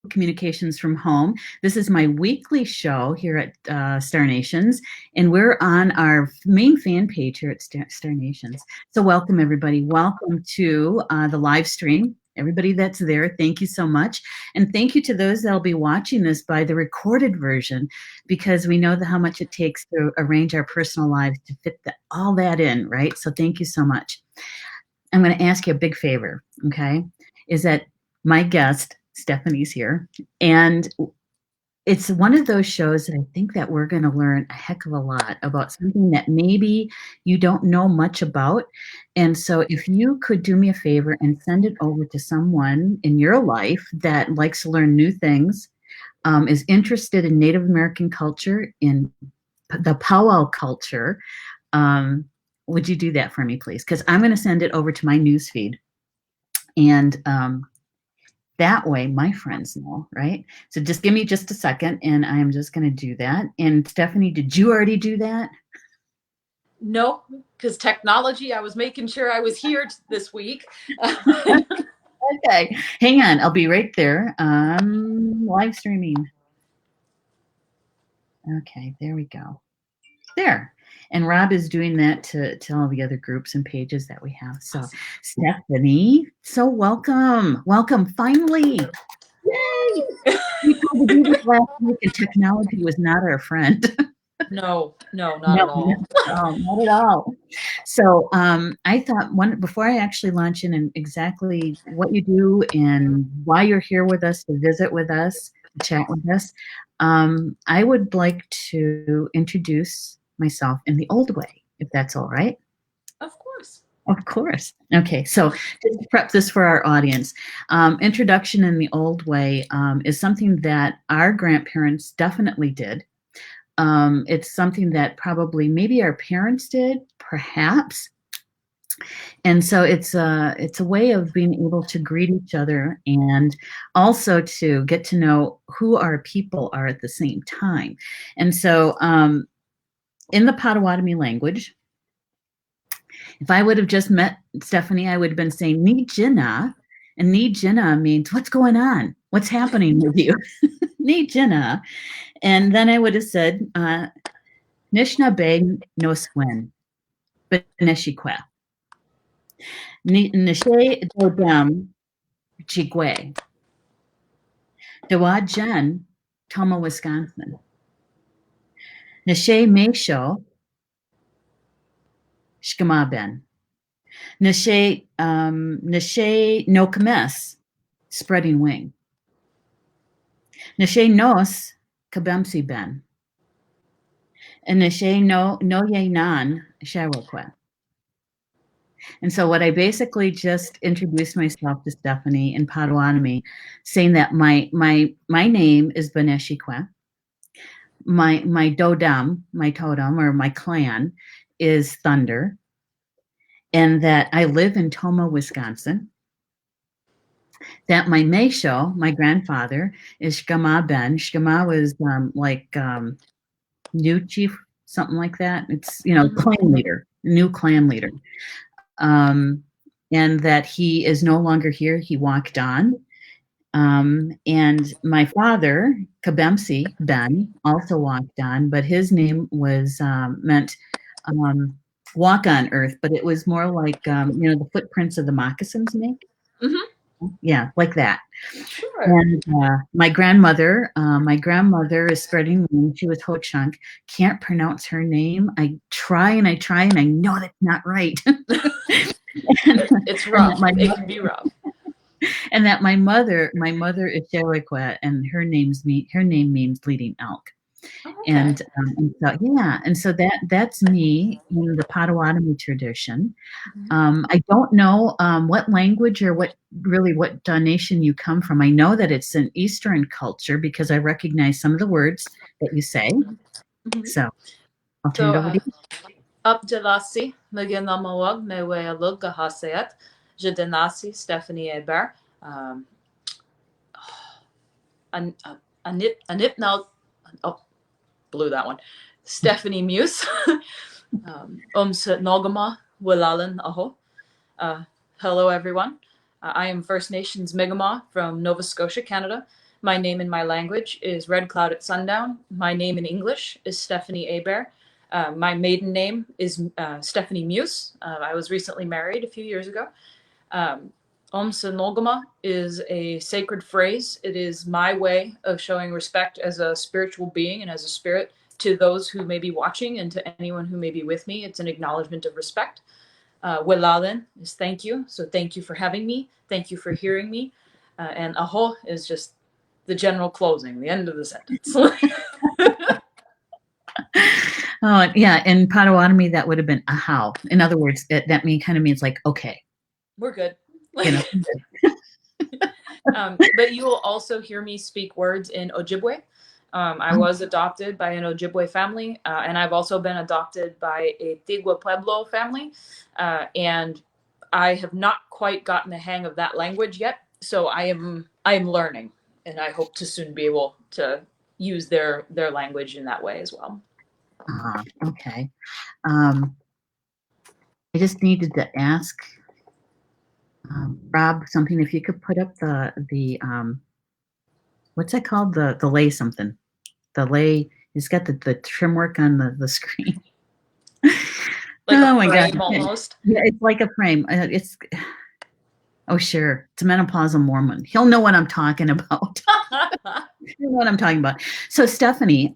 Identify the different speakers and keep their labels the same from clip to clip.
Speaker 1: Communications from home. This is my weekly show here at Star Nations, and we're on our main fan page here at Star Nations. So welcome, everybody. Welcome to the live stream. Everybody that's there, thank you so much. And thank you to those that'll be watching this by the recorded version, because we know how much it takes to arrange our personal lives to fit all that in, right? So thank you so much. I'm going to ask you a big favor, okay? Is that my guest, Stephanie's here, and it's one of those shows that I think that we're going to learn a heck of a lot about something that maybe you don't know much about. And so if you could do me a favor and send it over to someone in your life that likes to learn new things, is interested in Native American culture, in the powwow culture, would you do that for me, please? Because I'm going to send it over to my newsfeed, and that way my friends know, right? So just give me just a second, and I'm just going to do that. And Stephanie, did you already do that?
Speaker 2: No, because technology, I was making sure I was here this week.
Speaker 1: Okay, hang on. I'll be right there. Live streaming. Okay, there we go. There. And Rob is doing that to all the other groups and pages that we have. So Stephanie, so welcome. Welcome, finally. Yay! We tried to do this last week and technology was not our friend.
Speaker 2: No, not at all.
Speaker 1: No, not at all. So I thought before I actually launch in and exactly what you do and why you're here with us to visit with us, to chat with us, I would like to introduce myself in the old way, if that's all right.
Speaker 2: Of course.
Speaker 1: Of course. Okay, so just to prep this for our audience, introduction in the old way is something that our grandparents definitely did. It's something that probably maybe our parents did, perhaps. And so it's a way of being able to greet each other and also to get to know who our people are at the same time. And so in the Potawatomi language, if I would have just met Stephanie, I would have been saying "Ni Jina," and "Ni Jina" means what's going on, what's happening with you, "Ni Jina," and then I would have said "Nishna Beg no Swen, but Neshi Kwa. Nishe Dodam Chigwe. Dewa Jen, Toma, Wisconsin. Nishe Meisho Shkama Ben. Nishe No Kames, Spreading Wing. Nishe Nos Kabemsi Ben. And Nishe No Ye Nan Shawakwe. And so what I basically just introduced myself to Stephanie in Potawatomi, saying that my name is Beneshi Kwa. My dodam, my totem, or my clan is Thunder, and that I live in Toma, Wisconsin. That my Meisho, my grandfather, is Shkama Ben. Shkama was new chief, something like that. It's, clan leader, new clan leader. And that he is no longer here. He walked on. And my father, Kabemsi Ben, also walked on, but his name was meant walk on earth, but it was more like, the footprints of the moccasins make.
Speaker 2: Mm-hmm.
Speaker 1: Yeah, like that.
Speaker 2: Sure.
Speaker 1: And my grandmother is Spreading Wing. She was Ho-Chunk. Can't pronounce her name. I try and I know that's not right.
Speaker 2: It's rough. It can be rough.
Speaker 1: And that my mother is Sherikwa, and her name means bleeding elk.
Speaker 2: Okay.
Speaker 1: And so, yeah, and so that's me in the Potawatomi tradition.
Speaker 2: Mhm.
Speaker 1: I don't know what language or what nation you come from. I know that it's an Eastern culture because I recognize some of the words that you say.
Speaker 2: Mhm.
Speaker 1: So I'll turn
Speaker 2: So,
Speaker 1: it over to you.
Speaker 2: Abdelasi, Meganamawag, Mewayalug, Gahasayat, Jadanasi, Stephanie Hebert, um, Anip now, oh, blew that one. Stephanie Muse, Nogama, Wilalan Aho. Uh, Hello, everyone. I am First Nations Mi'kmaq from Nova Scotia, Canada. My name in my language is Red Cloud at Sundown. My name in English is Stephanie Hebert. My maiden name is Stephanie Muse. I was recently married a few years ago. Um, Nogama is a sacred phrase. It is my way of showing respect as a spiritual being and as a spirit to those who may be watching and to anyone who may be with me. It's an acknowledgement of respect. Welalen is thank you. So thank you for having me. Thank you for hearing me. And aho is just the general closing, the end of the sentence.
Speaker 1: Oh, yeah, in Potawatomi, that would have been a how. In other words, that kind of means like, okay,
Speaker 2: We're good.
Speaker 1: you know.
Speaker 2: But you will also hear me speak words in Ojibwe. I
Speaker 1: Oh,
Speaker 2: was adopted by an Ojibwe family, and I've also been adopted by a Tigwa Pueblo family. And I have not quite gotten the hang of that language yet, so I am learning, and I hope to soon be able to use their language in that way as well.
Speaker 1: okay. Um, I just needed to ask Rob something. If you could put up the what's that called? The lay something. The lay. He's got the trim work on the screen.
Speaker 2: Like a
Speaker 1: Oh my God.
Speaker 2: frame almost.
Speaker 1: Yeah, it's like a frame. It's oh sure, it's a menopausal Mormon. He'll know what I'm talking about. He'll know what I'm talking about. So Stephanie,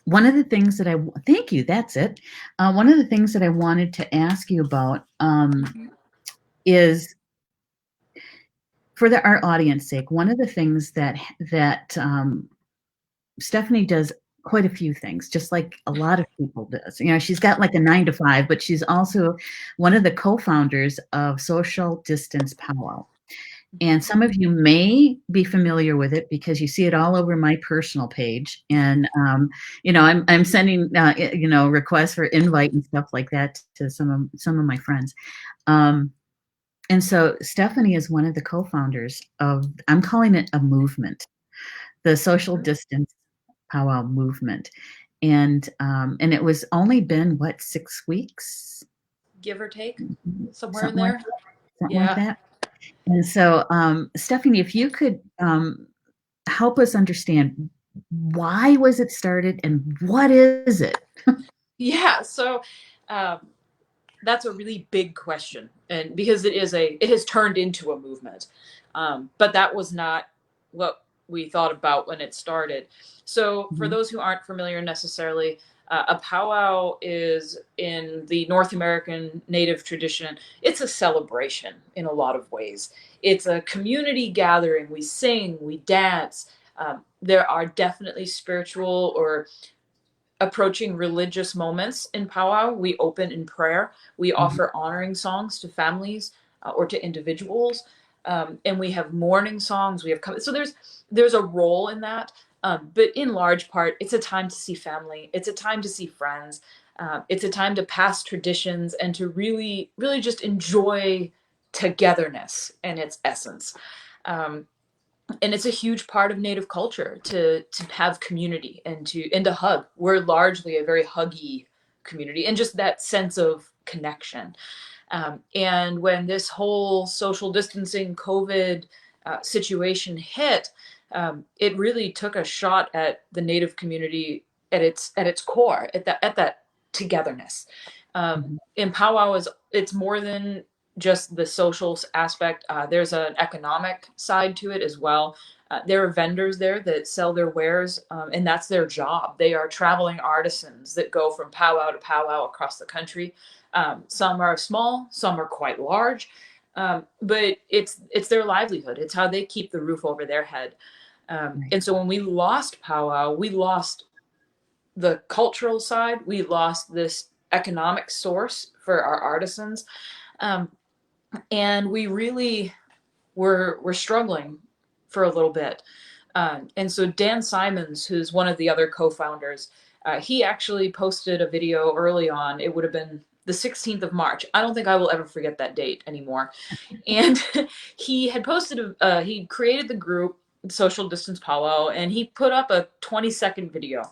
Speaker 1: one of the things that thank you. That's it. One of the things that I wanted to ask you about is for our audience sake. One of the things that Stephanie does quite a few things, just like a lot of people does. You know, she's got like a 9 to 5, but she's also one of the co-founders of Social Distance Pow-wow. And some of you may be familiar with it because you see it all over my personal page. And I'm sending requests for invite and stuff like that to some of my friends. Um, and so Stephanie is one of the co-founders of, I'm calling it a movement, the Social Distance Powwow movement. And it was only been what, 6 weeks,
Speaker 2: Give or take, somewhere in
Speaker 1: something like
Speaker 2: there.
Speaker 1: something like
Speaker 2: Yeah.
Speaker 1: that. And so, Stephanie, if you could help us understand, why was it started and what is it?
Speaker 2: Yeah. So um, that's a really big question, and because it has turned into a movement, but that was not what we thought about when it started. So for
Speaker 1: Mhm,
Speaker 2: those who aren't familiar necessarily, a powwow is in the North American Native tradition. It's a celebration in a lot of ways. It's a community gathering. We sing, we dance. There are definitely spiritual or approaching religious moments in powwow. We open in prayer. We
Speaker 1: mhm,
Speaker 2: offer honoring songs to families or to individuals, and we have mourning songs. We have so there's a role in that, but in large part, it's a time to see family. It's a time to see friends. It's a time to pass traditions and to really really just enjoy togetherness in its essence. Um, and it's a huge part of native culture to have community and to hug. We're largely a very huggy community, and just that sense of connection. And when this whole social distancing COVID situation hit, it really took a shot at the native community at its core, at that togetherness.
Speaker 1: mhm,
Speaker 2: In powwow is it's more than just the social aspect. There's an economic side to it as well. There are vendors there that sell their wares, and that's their job. They are traveling artisans that go from powwow to powwow across the country. Some are small, some are quite large, but it's their livelihood. It's how they keep the roof over their head.
Speaker 1: Right.
Speaker 2: And so when we lost powwow, we lost the cultural side, we lost this economic source for our artisans, um, and we really were struggling for a little bit. And so Dan Simons, who's one of the other co-founders, he actually posted a video early on. It would have been the 16th of March. I don't think I will ever forget that date anymore. And he had posted, he created the group Social Distance Pow-wow, and he put up a 20-second video.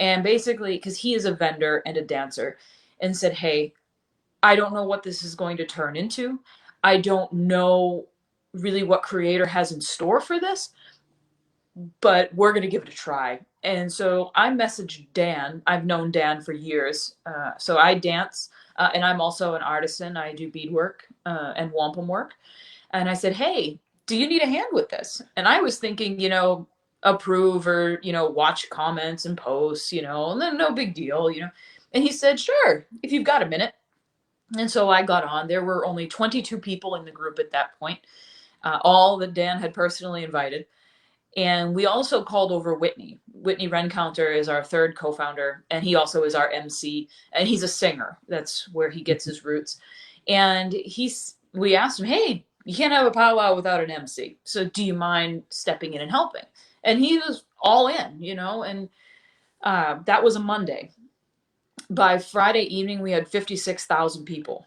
Speaker 2: And basically, because he is a vendor and a dancer, and said, hey, I don't know what this is going to turn into. I don't know really what creator has in store for this, but we're going to give it a try. And so I messaged Dan. I've known Dan for years. So I dance, and I'm also an artisan. I do beadwork and wampum work. And I said, hey, do you need a hand with this? And I was thinking, approve or, watch comments and posts, and then no big deal. And he said, sure, if you've got a minute. And so I got on. There were only 22 people in the group at that point, all that Dan had personally invited. And we also called over Whitney. Whitney Rencounter is our third co-founder, and he also is our MC, and he's a singer. That's where he gets his roots. And we asked him, hey, you can't have a powwow without an MC. So do you mind stepping in and helping? And he was all in, and that was a Monday. By Friday evening, we had 56,000 people.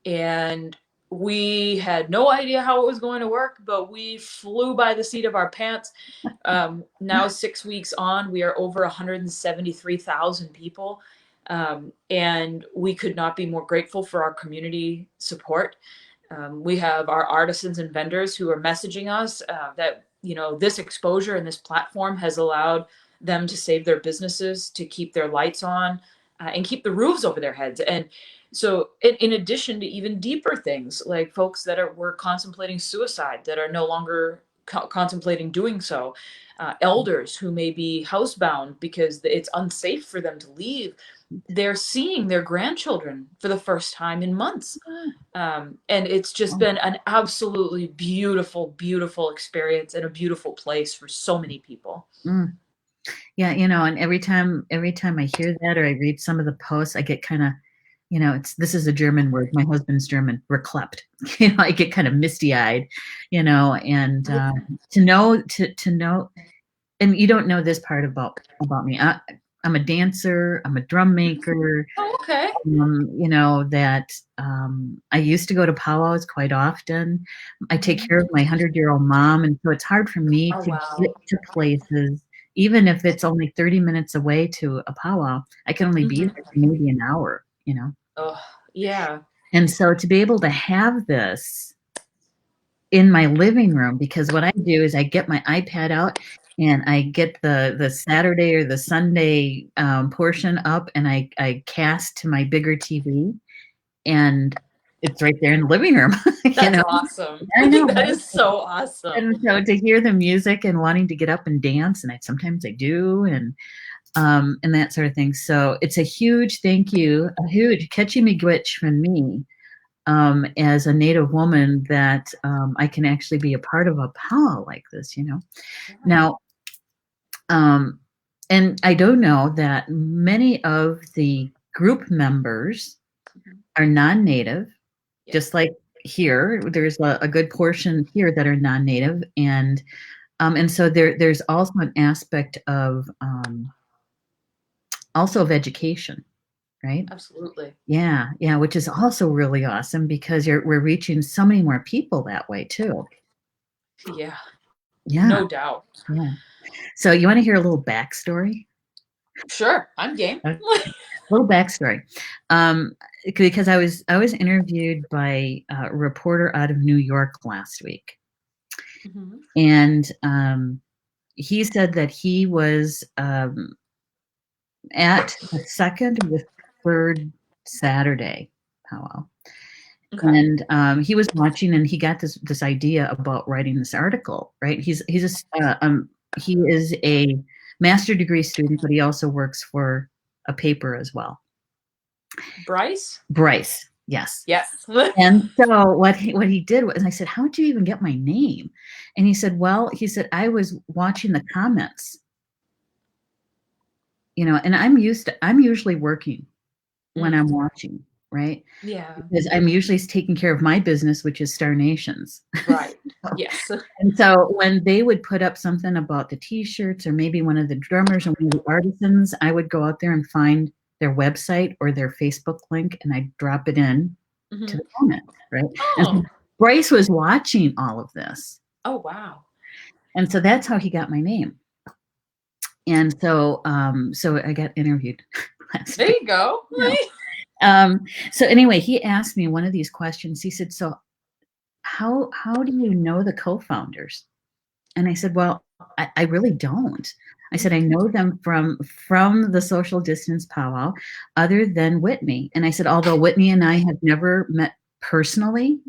Speaker 2: And we had no idea how it was going to work, but we flew by the seat of our pants. Now, 6 weeks on, we are over 173,000 people. And we could not be more grateful for our community support. We have our artisans and vendors who are messaging us that, this exposure and this platform has allowed them to save their businesses, to keep their lights on, and keep the roofs over their heads. And so in addition to even deeper things, like folks that were contemplating suicide, that are no longer contemplating doing so, elders who may be housebound because it's unsafe for them to leave, they're seeing their grandchildren for the first time in months. And it's just been an absolutely beautiful, beautiful experience and a beautiful place for so many people.
Speaker 1: Mm. Yeah, and every time I hear that or I read some of the posts, I get kind of, this is a German word. My husband's German. Verklept. I get kind of misty-eyed, and to know, and you don't know this part about me. I'm a dancer. I'm a drum maker.
Speaker 2: Oh, okay.
Speaker 1: That I used to go to powwows quite often. I take care of my 100-year-old mom, and so it's hard for me
Speaker 2: Oh,
Speaker 1: to
Speaker 2: wow.
Speaker 1: get to places, even if it's only 30 minutes away to a powwow. I can only be there for maybe an hour.
Speaker 2: Oh, yeah.
Speaker 1: And so to be able to have this in my living room, because what I do is I get my iPad out and I get the Saturday or the Sunday portion up, and I cast to my bigger TV, and it's right there in the living room.
Speaker 2: That's awesome.
Speaker 1: I know,
Speaker 2: That
Speaker 1: right?
Speaker 2: is so awesome.
Speaker 1: And so to hear the music and wanting to get up and dance, and sometimes I do, and that sort of thing. So it's a huge thank you, a huge catchy miigwech from me. As a Native woman, that I can actually be a part of a powwow like this,
Speaker 2: Yeah.
Speaker 1: Now, and I do know that many of the group members are non-Native, just like here. There's a good portion here that are non-Native, and so there's also an aspect of education, right?
Speaker 2: Absolutely.
Speaker 1: Yeah, which is also really awesome because we're reaching so many more people that way too.
Speaker 2: Yeah.
Speaker 1: Yeah,
Speaker 2: No doubt.
Speaker 1: yeah. So you want to hear a little backstory?
Speaker 2: Sure, I'm game.
Speaker 1: A little backstory, because I was interviewed by a reporter out of New York last week, and he said that he was at the second or the third Saturday powwow.
Speaker 2: Okay.
Speaker 1: And he was watching, and he got this idea about writing this article. Right? He is a master degree student, but he also works for a paper as well.
Speaker 2: Bryce?
Speaker 1: Bryce. Yes.
Speaker 2: Yes.
Speaker 1: And so what he did was, I said, "How'd you even get my name?" And he said, "Well," he said, "I was watching the comments, you know, and I'm usually working when I'm watching, right?
Speaker 2: Yeah.
Speaker 1: Because I'm usually taking care of my business, which is Star Nations."
Speaker 2: Right. Yes.
Speaker 1: And so when they would put up something about the T-shirts or maybe one of the drummers or one of the artisans, I would go out there and find their website or their Facebook link, and I'd drop it in to
Speaker 2: Mm-hmm.
Speaker 1: the comments, right? And so
Speaker 2: Oh.
Speaker 1: Bryce was watching all of this.
Speaker 2: Oh, wow.
Speaker 1: And so that's how he got my name. And so so I got interviewed last
Speaker 2: There
Speaker 1: week.
Speaker 2: you go.
Speaker 1: So anyway, he asked me one of these questions. He said, "So how do you know the co-founders?" And I said, "Well, I really don't." I said, "I know them from the social distance powwow, other than Whitney." And I said, "Although Whitney and I have never met personally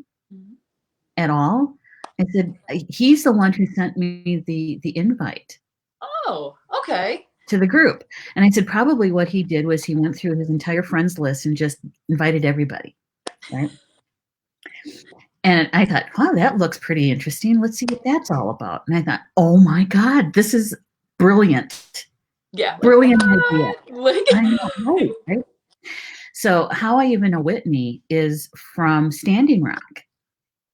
Speaker 1: at all," I said, "He's the one who sent me the invite
Speaker 2: Oh, okay.
Speaker 1: to the group." And I said, "Probably what he did was he went through his entire friends list and just invited everybody, right?" And I thought, "Wow, that looks pretty interesting. Let's see what that's all about." And I thought, "Oh my God, this is brilliant.
Speaker 2: Yeah. Like,
Speaker 1: Brilliant idea."
Speaker 2: Like,
Speaker 1: I know, right? So how I even know Whitney is from Standing Rock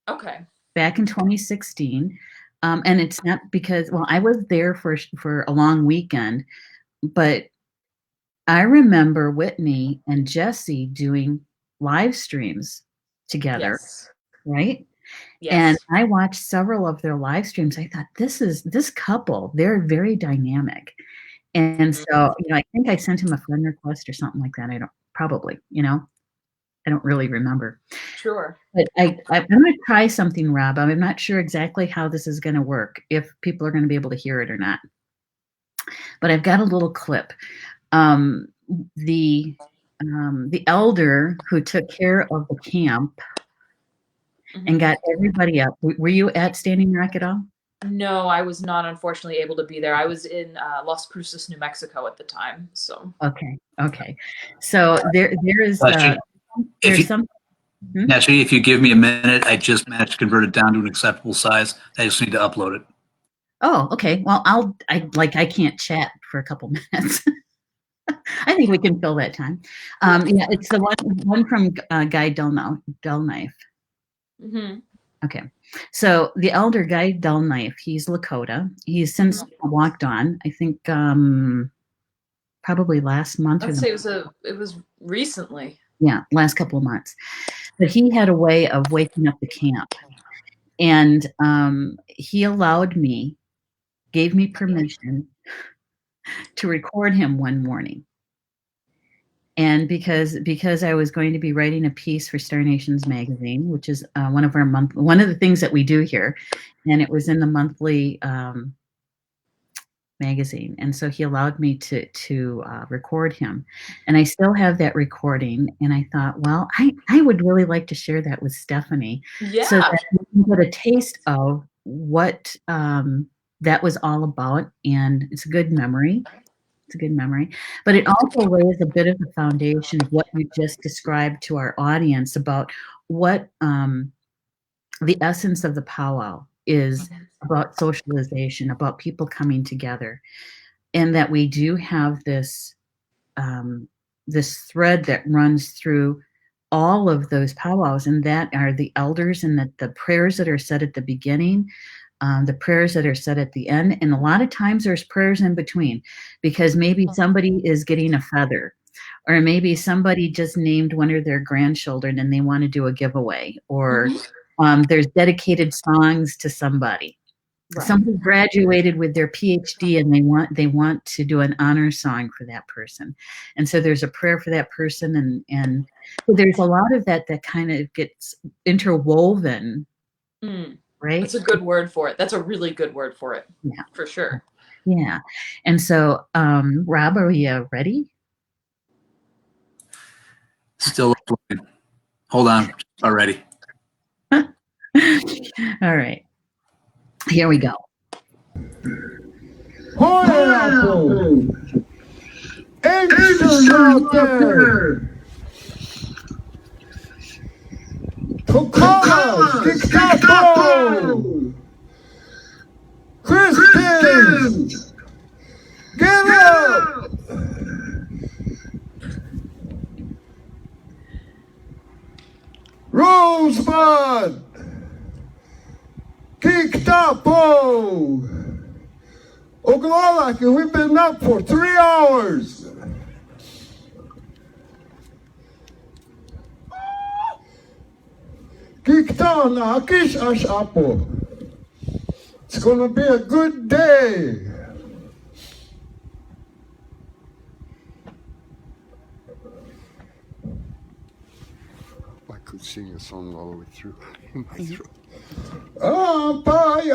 Speaker 2: okay.
Speaker 1: back in 2016. And it's not because, well, I was there for a long weekend, but I remember Whitney and Jesse doing live streams together,
Speaker 2: Yes.
Speaker 1: right? And
Speaker 2: Yes.
Speaker 1: I watched several of their live streams. I thought, this couple, they're very dynamic. And so, you know, I think I sent him a friend request or something like that. I don't probably, you know, I don't really remember.
Speaker 2: Sure.
Speaker 1: But I'm going to try something, Rob. I'm not sure exactly how this is going to work, if people are going to be able to hear it or not. But I've got a little clip. Um, the elder who took care of the camp and got everybody up. Were you at Standing Rock at all?
Speaker 2: No, I was not unfortunately able to be there. I was in Las Cruces, New Mexico at the time. So
Speaker 1: Okay. So there is
Speaker 3: Actually, if
Speaker 1: there's
Speaker 3: you
Speaker 1: some.
Speaker 3: actually, if you give me a minute, I just managed to convert it down to an acceptable size. I just need to upload it.
Speaker 1: Oh, okay. Well, I can't chat for a couple minutes. I think we can fill that time. Yeah, it's the one from Guy Delknife.
Speaker 2: Mm-hmm.
Speaker 1: Okay. So the elder Guy Delknife, he's Lakota. He's since walked on, I think probably last month
Speaker 2: I'd say it was recently.
Speaker 1: yeah, last couple of months. But he had a way of waking up the camp. And he allowed me, gave me permission to record him one morning. And because I was going to be writing a piece for Star Nations magazine, which is one of the things that we do here, and it was in the monthly magazine, and so he allowed me to record him, and I still have that recording. And I thought, well, I would really like to share that with Stephanie, so
Speaker 2: Yeah.
Speaker 1: that we can get a taste of what that was all about, and it's a good memory. It's a good memory, but it also lays a bit of the foundation of what you just described to our audience about what the essence of the powwow is about: socialization, about people coming together, and that we do have this thread that runs through all of those powwows, and that are the elders, and that the prayers that are said at the beginning, the prayers that are said at the end, and a lot of times there's prayers in between, because maybe somebody is getting a feather, or maybe somebody just named one of their grandchildren and they want to do a giveaway, or there's dedicated songs to somebody.
Speaker 2: Right.
Speaker 1: Somebody graduated with their PhD and they want to do an honor song for that person, and so there's a prayer for that person, and so there's a lot of that kind of gets interwoven, right?
Speaker 2: That's a good word for it. That's a really good word for it.
Speaker 1: Yeah,
Speaker 2: for sure.
Speaker 1: Yeah, and so Rob, are you ready?
Speaker 3: Still uploading. Hold on, already.
Speaker 1: All right, here we go.
Speaker 4: Pineapple! Insulator! Kokalas, Kikapo, Kristen, get up! Rosebud, Kiktapo, Oglala, we've been up for 3 hours. Kiktana, Akish Ashapo. It's going to be a good day. I could sing a song all the way through in my throat. Apayayaki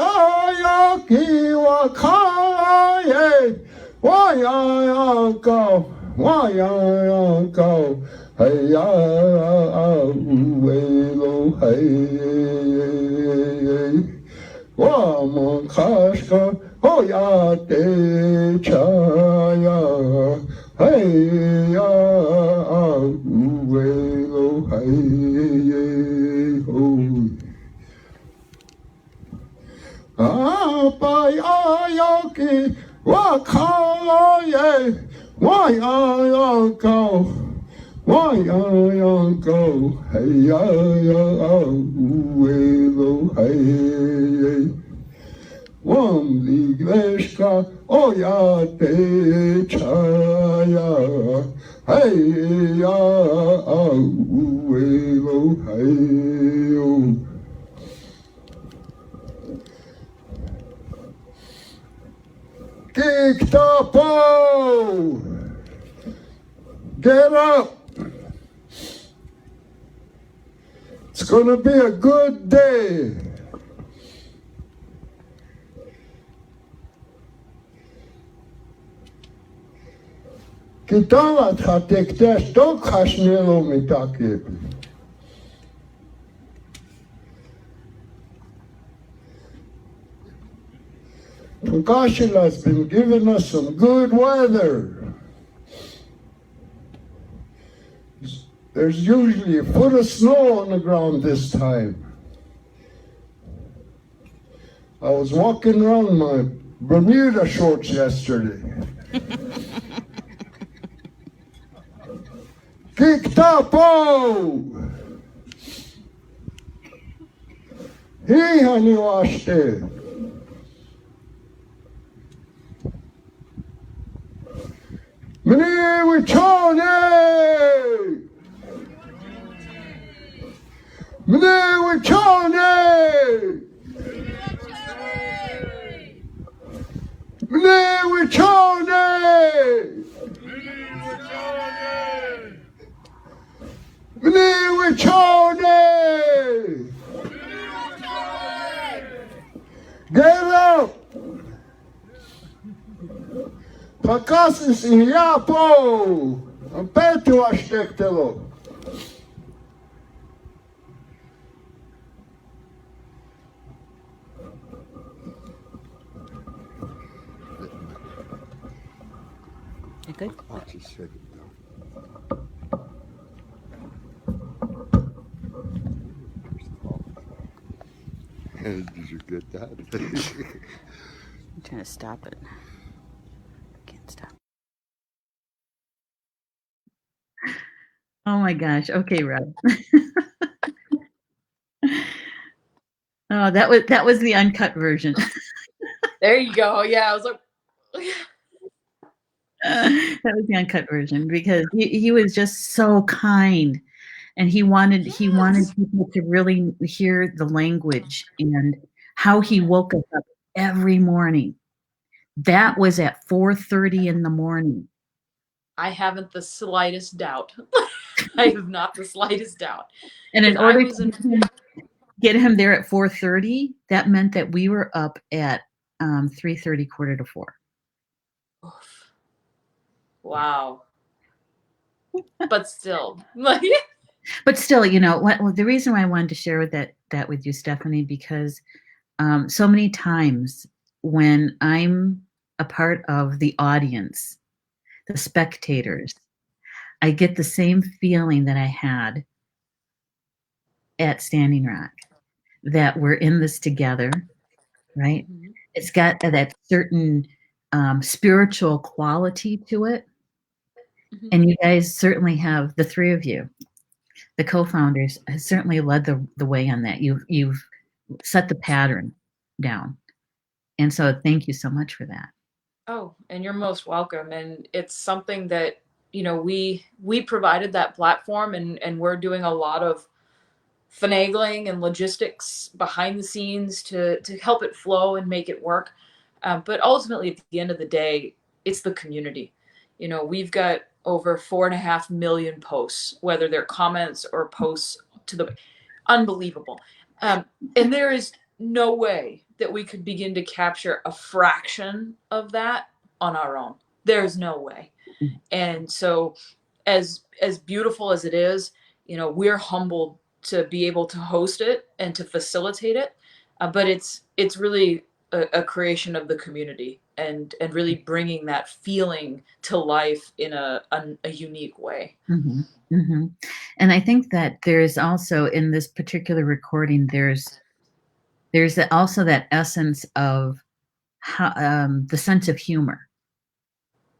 Speaker 4: wakaye, wayayako, hey ya uwelo hey, wamakashka hoyate chaya, hey ya uwelo hey ho. Apayayaki wakaye, wayayako, hey ya uwelo hey, wamligeshka oyate chaya, hey ya uwelo hey. Kiktapo! Get up! It's gonna be a good day. Kitalat hatektesh tok hashnelo mitakib. Tukashila has been giving us some good weather. There's usually a foot of snow on the ground this time. I was walking around my Bermuda shorts yesterday. Kiktapo! He honey washed it. Mene wichone! Mene wichone! Mene wichone! Mene wichone! Get up! Pakasis iyapo! Ampetu ashtektelo!
Speaker 1: Good.
Speaker 4: I'll just set it down. Did you get that?
Speaker 1: I'm trying to stop it. Can't stop. Oh my gosh. Okay, Rob. Oh, that was the uncut version.
Speaker 2: There you go. Yeah, I was like,
Speaker 1: That was the uncut version because he was just so kind, and he wanted people to really hear the language and how he woke us up every morning. That was at 4:30 in the morning.
Speaker 2: I haven't the slightest doubt. I have not the slightest doubt.
Speaker 1: And in
Speaker 2: 'Cause I
Speaker 1: order
Speaker 2: was
Speaker 1: to get him there at 4:30, that meant that we were up at 3:30, 3:45.
Speaker 2: Oof. Wow. But still, like,
Speaker 1: But still, you know, the reason why I wanted to share that with you, Stephanie, because so many times when I'm a part of the audience, the spectators, I get the same feeling that I had at Standing Rock that we're in this together, right?
Speaker 2: Mhm.
Speaker 1: It's got that certain spiritual quality to it.
Speaker 2: Mhm.
Speaker 1: And you guys certainly have, the three of you, the co-founders, has certainly led the way on that. You've set the pattern down. And so thank you so much for that.
Speaker 2: Oh, and you're most welcome. And it's something that, we provided that platform, and we're doing a lot of finagling and logistics behind the scenes to help it flow and make it work. But ultimately, at the end of the day, it's the community. We've got over 4.5 million posts, whether they're comments or posts to the unbelievable. And there is no way that we could begin to capture a fraction of that on our own. There's no way. And so, as beautiful as it is, we're humbled to be able to host it and to facilitate it. But it's really a creation of the community, and really bringing that feeling to life in a unique way.
Speaker 1: Mm-hmm. Mm-hmm. And I think that there's also, in this particular recording, there's also that essence of how, the sense of humor.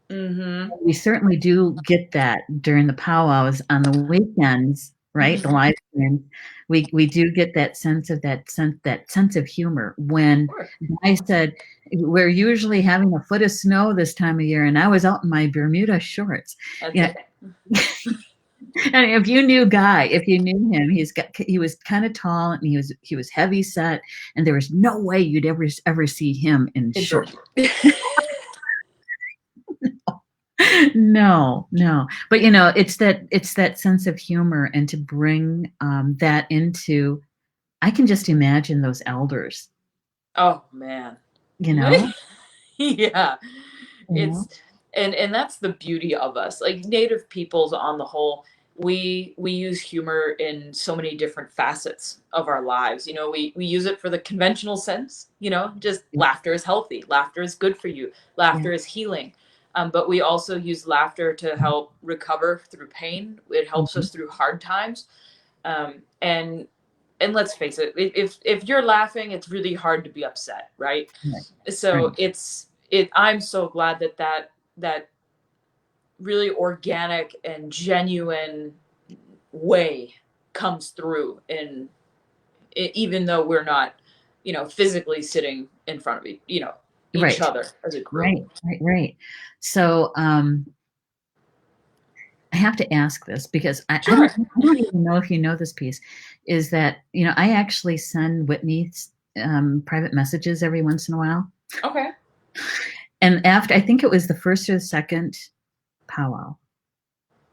Speaker 2: Mm-hmm.
Speaker 1: We certainly do get that during the powwows on the weekends, right? The live streams. We do get that sense of that sense of humor when
Speaker 2: Sure.
Speaker 1: I said we're usually having a foot of snow this time of year, and I was out in my Bermuda shorts.
Speaker 2: That's
Speaker 1: You know,
Speaker 2: it.
Speaker 1: and if you knew Guy, if you knew him, he was kind of tall, and he was heavy set, and there was no way you'd ever see him in shorts. No, no. But it's that sense of humor, and to bring that into, I can just imagine those elders,
Speaker 2: Oh man.
Speaker 1: you know,
Speaker 2: Yeah.
Speaker 1: you know?
Speaker 2: It's and that's the beauty of us. Like Native peoples on the whole, we use humor in so many different facets of our lives. We use it for the conventional sense, just laughter is healthy, laughter is good for you,
Speaker 1: Yeah.
Speaker 2: laughter is healing. But we also use laughter to help recover through pain. It helps
Speaker 1: Mhm.
Speaker 2: us through hard times. And let's face it, if you're laughing, it's really hard to be upset, right?
Speaker 1: Right.
Speaker 2: So
Speaker 1: Right.
Speaker 2: I'm so glad that really organic and genuine way comes through, in even though we're not physically sitting in front of each
Speaker 1: Right.
Speaker 2: other as a group.
Speaker 1: Right. Right. Right. So I have to ask this because
Speaker 2: Sure.
Speaker 1: I don't even know if you know this piece, is that I actually send Whitney private messages every once in a while.
Speaker 2: Okay.
Speaker 1: And after, I think it was the first or the second powwow.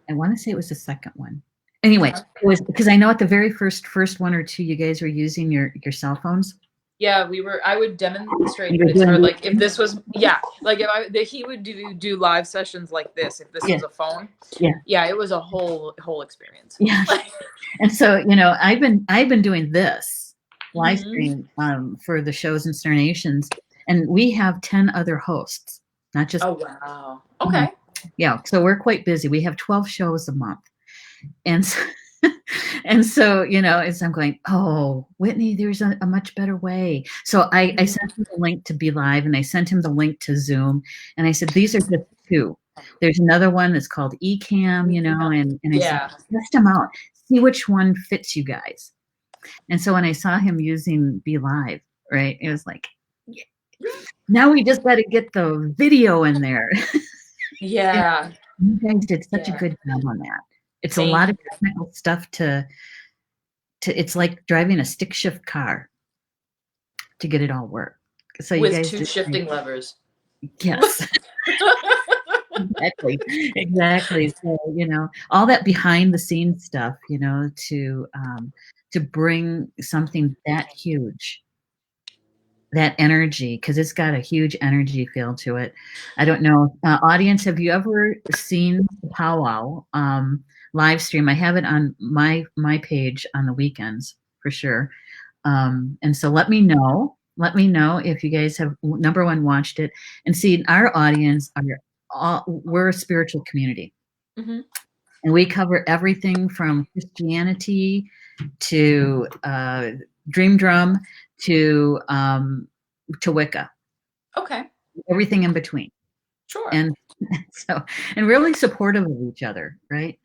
Speaker 1: I want to say it was the second one. Anyway,
Speaker 2: Uh-huh.
Speaker 1: it was because I know at the very first one or two, you guys were using your cell phones.
Speaker 2: Yeah, I would demonstrate,
Speaker 1: You
Speaker 2: but
Speaker 1: were
Speaker 2: it's
Speaker 1: doing
Speaker 2: hard. Like if
Speaker 1: the,
Speaker 2: this was, yeah, like he would do live sessions like this. If this
Speaker 1: yeah,
Speaker 2: was a phone,
Speaker 1: yeah,
Speaker 2: yeah, it was a whole experience.
Speaker 1: yeah. And so I've been doing this live
Speaker 2: Mhm.
Speaker 1: stream for the shows and Star Nations, and we have 10 other hosts, not just
Speaker 2: Oh wow.
Speaker 1: Mhm.
Speaker 2: Okay.
Speaker 1: Yeah. So we're quite busy. We have 12 shows a month, and so, and so as I'm going, oh, Whitney, there's a much better way. So I sent him the link to Be.Live, and I sent him the link to Zoom, and I said, these are just two. There's another one that's called Ecamm, and I said,
Speaker 2: Yeah.
Speaker 1: test them out, see which one fits you guys. And so when I saw him using Be.Live, right, it was like, yeah, now we just got to get the video in there. And
Speaker 2: Yeah.
Speaker 1: you guys did such a
Speaker 2: Yeah.
Speaker 1: good job on that. It's a
Speaker 2: Thank
Speaker 1: lot of
Speaker 2: you.
Speaker 1: technical stuff to it's like driving a stick shift car to get it all work. So you
Speaker 2: With
Speaker 1: guys
Speaker 2: two
Speaker 1: did
Speaker 2: shifting levers.
Speaker 1: yes. Exactly. Exactly. So, all that behind the scenes stuff, to bring something that huge, that energy, because it's got a huge energy feel to it. I don't know, audience, have you ever seen the powwow live stream? I have it on my page on the weekends for sure. And so let me know. Let me know if you guys have, number one, watched it, and see our audience we're a spiritual community.
Speaker 2: Mhm.
Speaker 1: And we cover everything from Christianity to Dream Drum to Wicca,
Speaker 2: Okay.
Speaker 1: everything in between.
Speaker 2: Sure.
Speaker 1: And so, and really supportive of each other, right?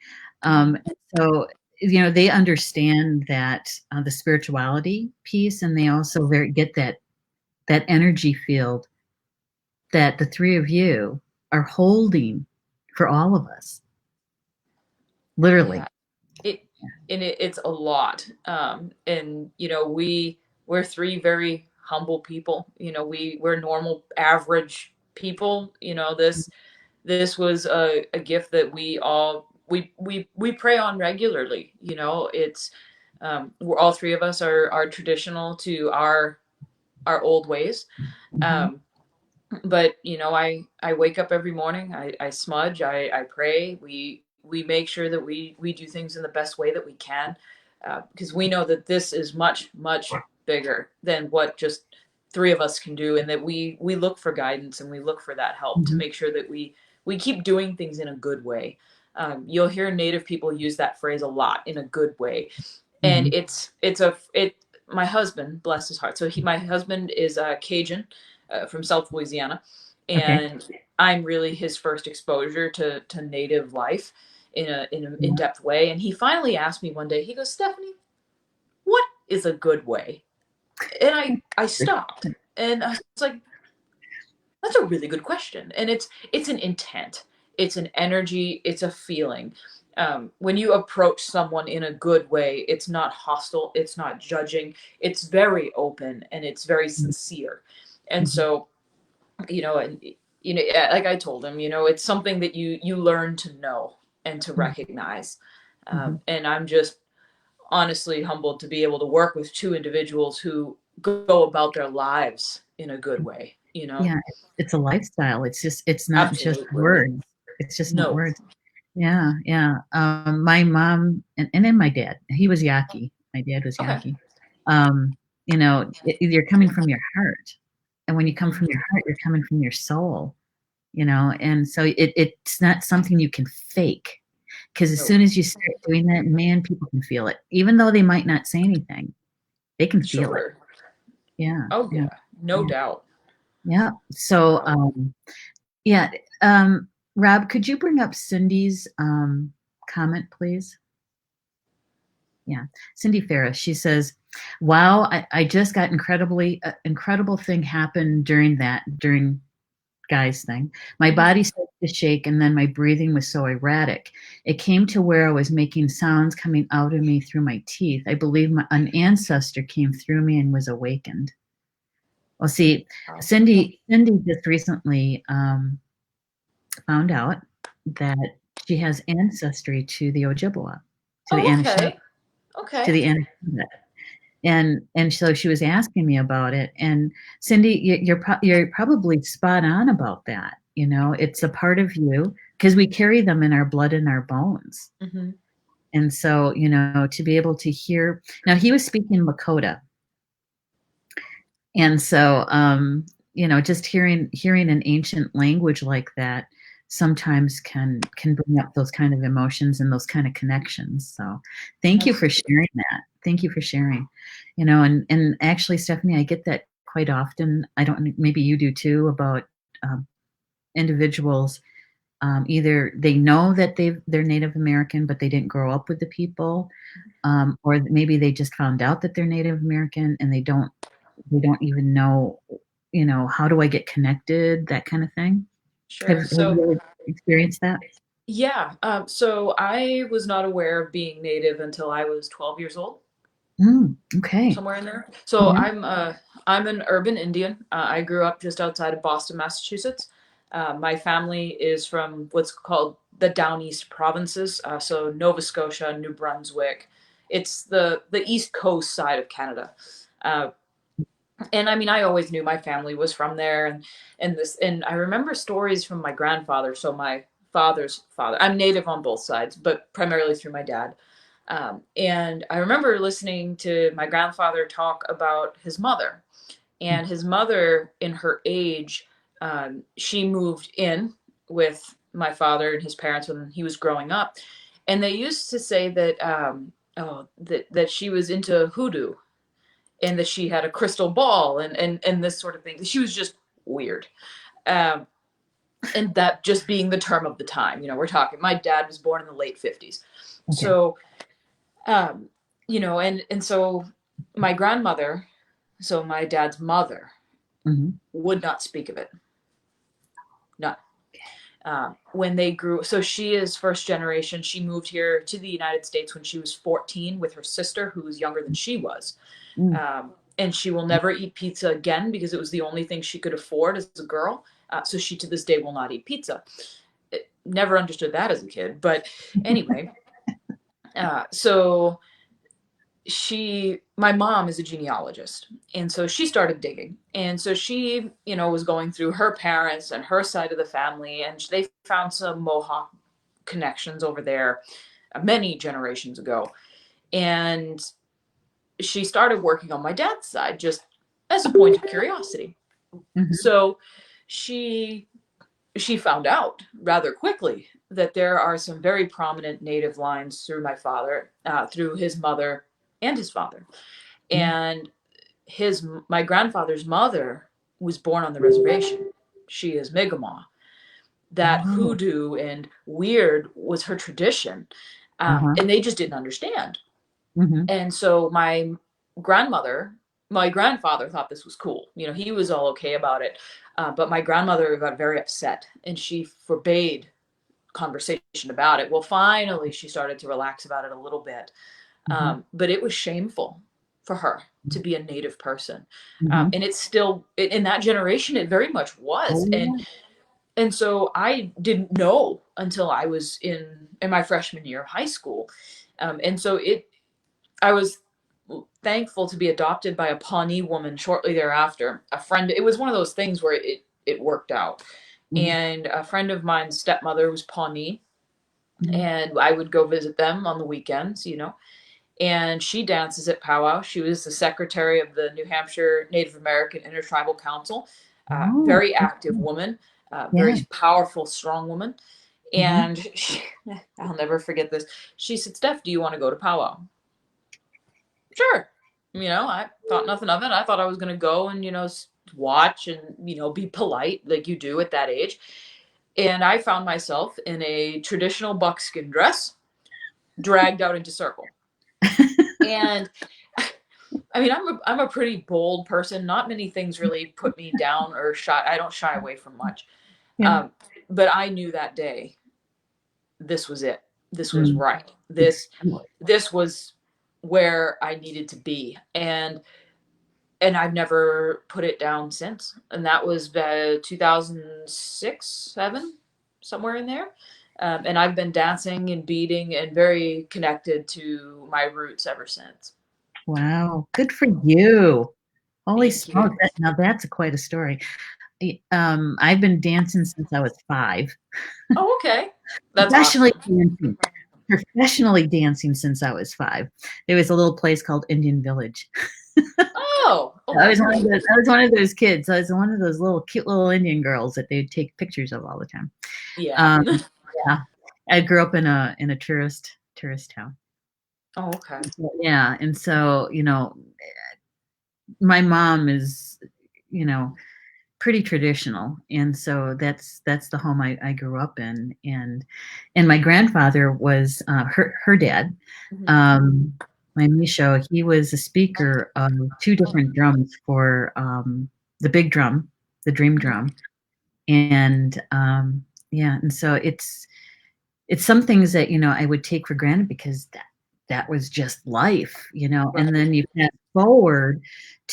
Speaker 1: And so, they understand that the spirituality piece, and they also get that energy field that the three of you are holding for all of us, literally.
Speaker 2: Yeah. It's a lot. And we're three very humble people. We're normal, average people. This was a gift that we pray on regularly. It's we're all three of us are traditional to our old ways.
Speaker 1: Mhm.
Speaker 2: But I wake up every morning. I smudge. I pray. We make sure that we do things in the best way that we can, because we know that this is much bigger than what just three of us can do, and that we look for guidance and we look for that help to
Speaker 1: Mhm.
Speaker 2: make sure that we keep doing things in a good way. You'll hear Native people use that phrase a lot, in a good way. And
Speaker 1: Mhm.
Speaker 2: it my husband, bless his heart, my husband is Cajun, from South Louisiana,
Speaker 1: Okay.
Speaker 2: and I'm really his first exposure to Native life in an
Speaker 1: Yeah.
Speaker 2: in-depth way. And he finally asked me one day, he goes, Stephanie, what is a good way? And I stopped, and I was like, that's a really good question. And it's an intent, it's an energy, it's a feeling. When you approach someone in a good way, it's not hostile, it's not judging, it's very open and it's very sincere. And
Speaker 1: Mhm.
Speaker 2: so, and like I told him, it's something that you learn to know and to
Speaker 1: Mhm.
Speaker 2: recognize.
Speaker 1: Mhm.
Speaker 2: And I'm just honestly humbled to be able to work with two individuals who go about their lives in a good way.
Speaker 1: Yeah, it's a lifestyle. It's not just
Speaker 2: Absolutely.
Speaker 1: words. It's just not
Speaker 2: No.
Speaker 1: words. Yeah, yeah. My mom and then my dad. He was Yaqui. My dad was
Speaker 2: Okay.
Speaker 1: Yaqui. You're coming from your heart, and when you come
Speaker 2: Mhm.
Speaker 1: from your heart, you're coming from your soul. And so it's not something you can fake, because as
Speaker 2: No.
Speaker 1: soon as you start doing that, man, people can feel it, even though they might not say anything. They can feel it.
Speaker 2: Sure.
Speaker 1: Yeah,
Speaker 2: Oh
Speaker 1: yeah,
Speaker 2: yeah. No
Speaker 1: yeah,
Speaker 2: doubt.
Speaker 1: yeah. So,
Speaker 2: Wow.
Speaker 1: yeah. Rob, could you bring up Cindy's comment, please? Yeah. Cindy Ferris. She says, wow, I just got incredible thing happened during Guy's thing. My
Speaker 2: Mhm.
Speaker 1: body started to shake, and then my breathing was so erratic. It came to where I was making sounds coming out of me through my teeth. I believe an ancestor came through me and was awakened. Well, see,
Speaker 2: Wow.
Speaker 1: Cindy just recently found out that she has ancestry to the Ojibwa, to the
Speaker 2: Oh,
Speaker 1: Anishinaabe,
Speaker 2: okay.
Speaker 1: to
Speaker 2: Okay.
Speaker 1: the Anishinaabe. And so she was asking me about it. And Cindy, you're probably spot on about that. It's a part of you, because we carry them in our blood and our bones.
Speaker 2: Hmm.
Speaker 1: And so, to be able to hear, now he was speaking Lakota. And so, just hearing an ancient language like that sometimes can bring up those kind of emotions and those kind of connections. So, thank you for
Speaker 2: Absolutely.
Speaker 1: sharing that. Thank you for sharing. And actually, Stephanie, I get that quite often. I don't, maybe you do too, about um, individuals. Either they know that they're Native American, but they didn't grow up with the people, or maybe they just found out that they're Native American and they don't even know, how do I get connected, that kind of thing. Have
Speaker 2: Sure.
Speaker 1: you
Speaker 2: So
Speaker 1: ever experienced that?
Speaker 2: yeah. So I was not aware of being Native until I was 12 years old,
Speaker 1: Okay.
Speaker 2: somewhere in there. So
Speaker 1: Yeah.
Speaker 2: I'm an urban Indian. I grew up just outside of Boston, Massachusetts. My family is from what's called the Down East provinces, so Nova Scotia, New Brunswick. It's the east coast side of Canada. Uh, and I mean, I always knew my family was from there, and I remember stories from my grandfather. So my father's father. I'm Native on both sides, but primarily through my dad. And I remember listening to my grandfather talk about his mother, and his mother, in her age, she moved in with my father and his parents when he was growing up, And they used to say that that she was into hoodoo, and that she had a crystal ball, and this sort of thing. She was just weird. Um, and that just being the term of the time. We're talking, my dad was born in the late 50s.
Speaker 1: Okay.
Speaker 2: So, and so my grandmother, so my dad's mother, would not speak of it. No. When they grew, so she is first generation. She moved here to the United States when she was 14 with her sister, who was younger than she was. And she will never eat pizza again because it was the only thing she could afford as a girl. So she to this day will not eat pizza. Never understood that as a kid. But anyway, so my mom is a genealogist, and so she started digging, and so she was going through her parents and her side of the family, and they found some Mohawk connections over there many generations ago. And she started working on my dad's side just as a point of curiosity. So she found out rather quickly that there are some very prominent native lines through my father, through his mother and his father. And my grandfather's mother was born on the reservation. She is Mi'kmaq. That hoodoo and weird was her tradition. And they just didn't understand. And so my grandfather thought this was cool. He was all okay about it. But my grandmother got very upset, and she forbade conversation about it. Well, finally, she started to relax about it a little bit. But it was shameful for her to be a Native person. And it's still, in that generation, it very much was. And so I didn't know until I was in my freshman year of high school. And so I was thankful to be adopted by a Pawnee woman shortly thereafter. A friend, it was one of those things where it worked out. And a friend of mine's stepmother was Pawnee, and I would go visit them on the weekends, and she dances at powwow. She was the secretary of the New Hampshire Native American Intertribal Council. Very active woman, very powerful, strong woman. And I'll never forget this. She said, "Steph, do you want to go to powwow?" Sure. I thought nothing of it. I thought I was going to go and, watch and, be polite like you do at that age. And I found myself in a traditional buckskin dress, dragged out into circle. And I'm a pretty bold person. Not many things really put me down or shy. I don't shy away from much. But I knew that day, this was it. This was right. This was where I needed to be. And I've never put it down since. And that was 2006, 7, somewhere in there. And I've been dancing and beating and very connected to my roots ever since.
Speaker 1: Wow. Good for you. Holy smokes. Now that's quite a story. I've been dancing since I was 5.
Speaker 2: Oh, okay. That's
Speaker 1: Professionally
Speaker 2: awesome.
Speaker 1: dancing. Professionally dancing since I was 5. There was a little place called Indian Village.
Speaker 2: Oh,
Speaker 1: I was one of those kids. I was one of those little cute little Indian girls that they'd take pictures of all the time.
Speaker 2: Yeah.
Speaker 1: Yeah. I grew up in a tourist town.
Speaker 2: Oh, okay.
Speaker 1: Yeah, and so my mom is pretty traditional, and so that's the home I grew up in, and my grandfather was her dad. My Misho, he was a speaker of 2 different drums for the big drum, the dream drum, and and so it's some things that I would take for granted because that was just life,
Speaker 2: Right.
Speaker 1: and then you fast forward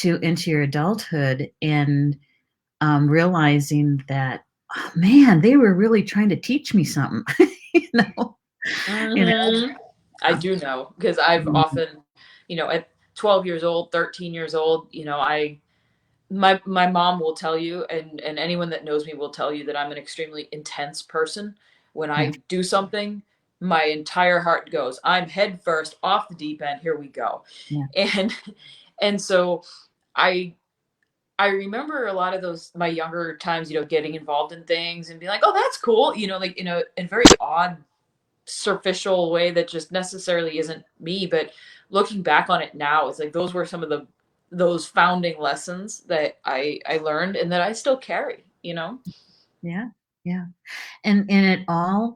Speaker 1: into your adulthood and realizing that, oh man, they were really trying to teach me something.
Speaker 2: I do know, because I've often, at 12 years old, 13 years old, my mom will tell you, and anyone that knows me will tell you that I'm an extremely intense person. When I do something, my entire heart goes, I'm head first off the deep end. Here we go. And so I remember a lot of those, my younger times, getting involved in things and being like, oh, that's cool, like, in very odd superficial way that just necessarily isn't me. But looking back on it now, it's like those were some of those founding lessons that I learned and that I still carry, you know?
Speaker 1: Yeah. Yeah. And it all,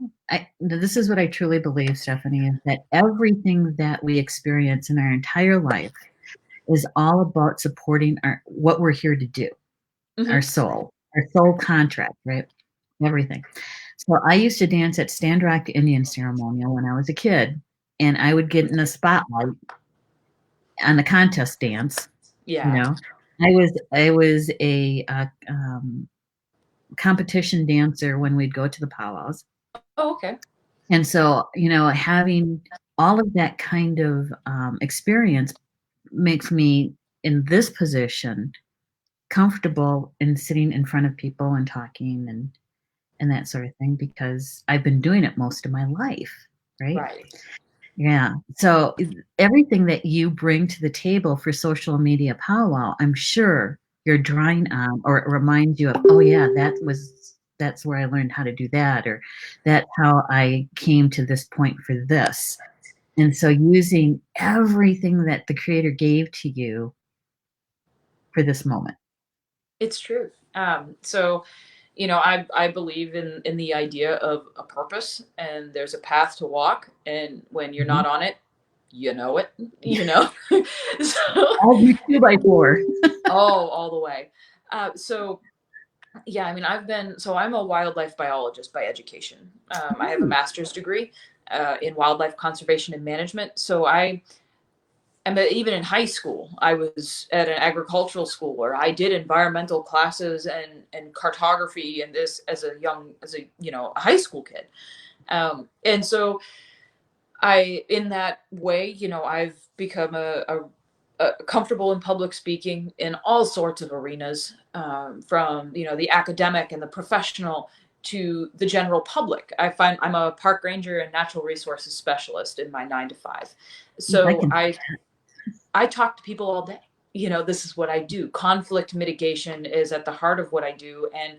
Speaker 1: this is what I truly believe, Stephanie, is that everything that we experience in our entire life is all about supporting what we're here to do,
Speaker 2: Mm-hmm.
Speaker 1: our soul contract, right? Everything. So I used to dance at Stand Rock Indian Ceremonial when I was a kid, and I would get in the spotlight on the contest dance.
Speaker 2: Yeah.
Speaker 1: You know, I was a competition dancer when we'd go to the powwows.
Speaker 2: Oh, okay.
Speaker 1: And so, having all of that kind of experience makes me in this position comfortable in sitting in front of people and talking and that sort of thing because I've been doing it most of my life, right?
Speaker 2: Right.
Speaker 1: Yeah. So everything that you bring to the table for social media powwow, I'm sure you're drawing on, or it reminds you of, oh yeah, that's where I learned how to do that, or that's how I came to this point for this. And so using everything that the creator gave to you for this moment.
Speaker 2: It's true. So, I believe in the idea of a purpose, and there's a path to walk, and when you're not on it, you know it, so
Speaker 1: I'll do 2x4.
Speaker 2: all the way. So yeah, I mean, I'm a wildlife biologist by education. I have a master's degree in wildlife conservation and management. So even in high school, I was at an agricultural school where I did environmental classes and cartography and this as a high school kid. And so in that way, I've become comfortable in public speaking in all sorts of arenas, from the academic and the professional to the general public. I'm a park ranger and natural resources specialist in my 9 to 5, so I talk to people all day. This is what I do. Conflict mitigation is at the heart of what I do. And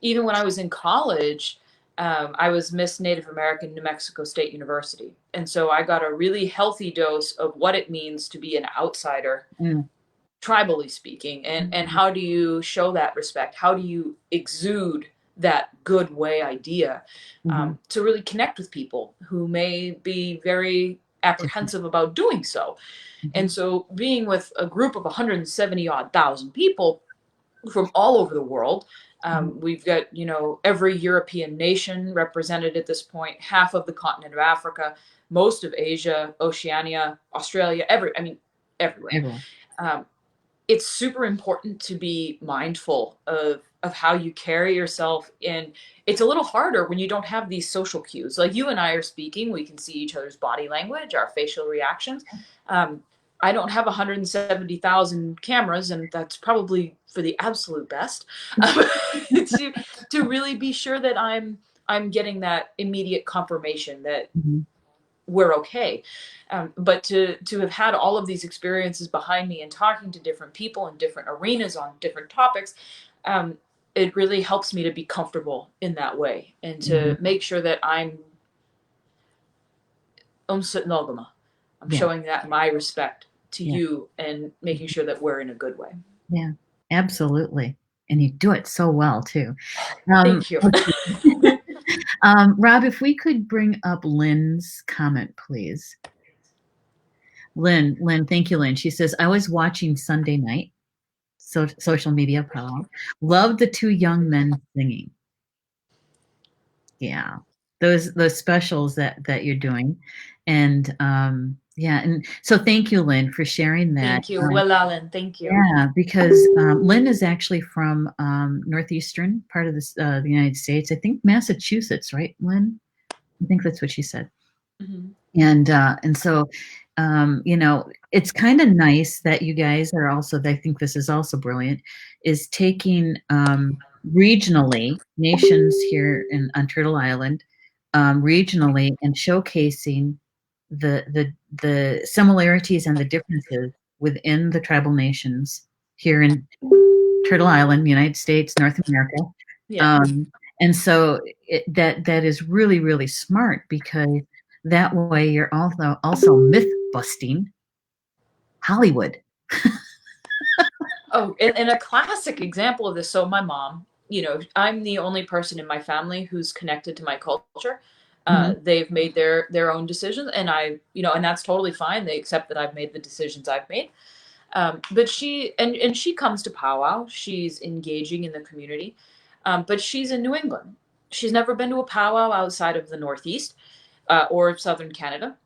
Speaker 2: even when I was in college, I was Miss Native American New Mexico State University. And so I got a really healthy dose of what it means to be an outsider, tribally speaking. And how do you show that respect? How do you exude that good way idea, to really connect with people who may be very apprehensive about doing so? And so being with a group of 170 odd thousand people from all over the world, we've got, every European nation represented at this point, half of the continent of Africa, most of Asia, Oceania, Australia, everywhere. It's super important to be mindful of how you carry yourself. And it's a little harder when you don't have these social cues. Like you and I are speaking, we can see each other's body language, our facial reactions. I don't have 170,000 cameras, and that's probably for the absolute best, to really be sure that I'm getting that immediate confirmation that we're okay. But to have had all of these experiences behind me and talking to different people in different arenas on different topics, it really helps me to be comfortable in that way and to make sure that I'm showing that my respect to you and making sure that we're in a good way.
Speaker 1: Yeah, absolutely. And you do it so well too.
Speaker 2: Thank you.
Speaker 1: Rob, if we could bring up Lynn's comment, please. Lynn, thank you, Lynn. She says, I was watching Sunday night, social media powwow. Loved the two young men singing. Yeah, those specials that you're doing. And yeah, and so thank you, Lynn, for sharing that.
Speaker 2: Thank you. Well, Alan, thank you.
Speaker 1: Yeah, because Lynn is actually from northeastern part of the United States. I think Massachusetts, right, Lynn? I think that's what she said. And so, it's kind of nice that you guys are also, I think this is also brilliant, is taking regionally, nations here on Turtle Island, regionally, and showcasing the similarities and the differences within the tribal nations here in Turtle Island, United States, North America. And so that is really, really smart because That way you're also myth busting Hollywood.
Speaker 2: Oh, and a classic example of this. So my mom, I'm the only person in my family who's connected to my culture.
Speaker 1: Mhm.
Speaker 2: They've made their own decisions, and and that's totally fine. They accept that I've made the decisions I've made. But and she comes to powwow. She's engaging in the community, but she's in New England. She's never been to a powwow outside of the Northeast or Southern Canada.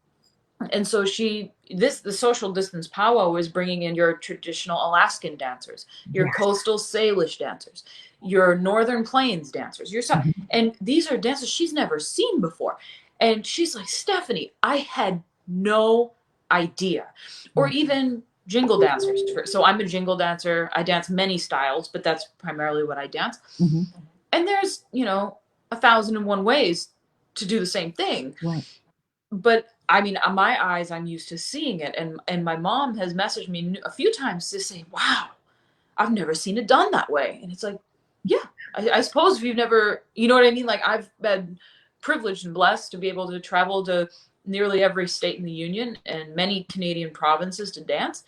Speaker 2: And so the social distance powwow is bringing in your traditional Alaskan dancers, your
Speaker 1: Yes.
Speaker 2: coastal Salish dancers, your Northern Plains dancers,
Speaker 1: Mhm.
Speaker 2: and these are dances she's never seen before. And she's like, Stephanie, I had no idea. Or even jingle dancers. So I'm a jingle dancer. I dance many styles, but that's primarily what I dance.
Speaker 1: Mhm.
Speaker 2: And there's, 1,001 ways to do the same thing.
Speaker 1: Right.
Speaker 2: But I mean, my eyes, I'm used to seeing it, and my mom has messaged me a few times to say, "Wow, I've never seen it done that way." And it's like, yeah, I suppose if you've never, you know what I mean? Like I've been privileged and blessed to be able to travel to nearly every state in the union and many Canadian provinces to dance.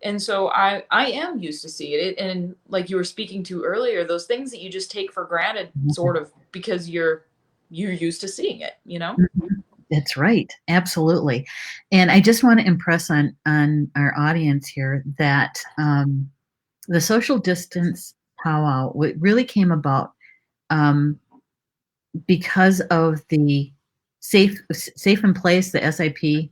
Speaker 2: And so I am used to seeing it. And like you were speaking to earlier, those things that you just take for granted
Speaker 1: Mhm.
Speaker 2: sort of because you're used to seeing it, you know?
Speaker 1: Mhm. That's right. Absolutely. And I just want to impress on our audience here that the social distance powwow really came about um, because of the safe in place, the SIP.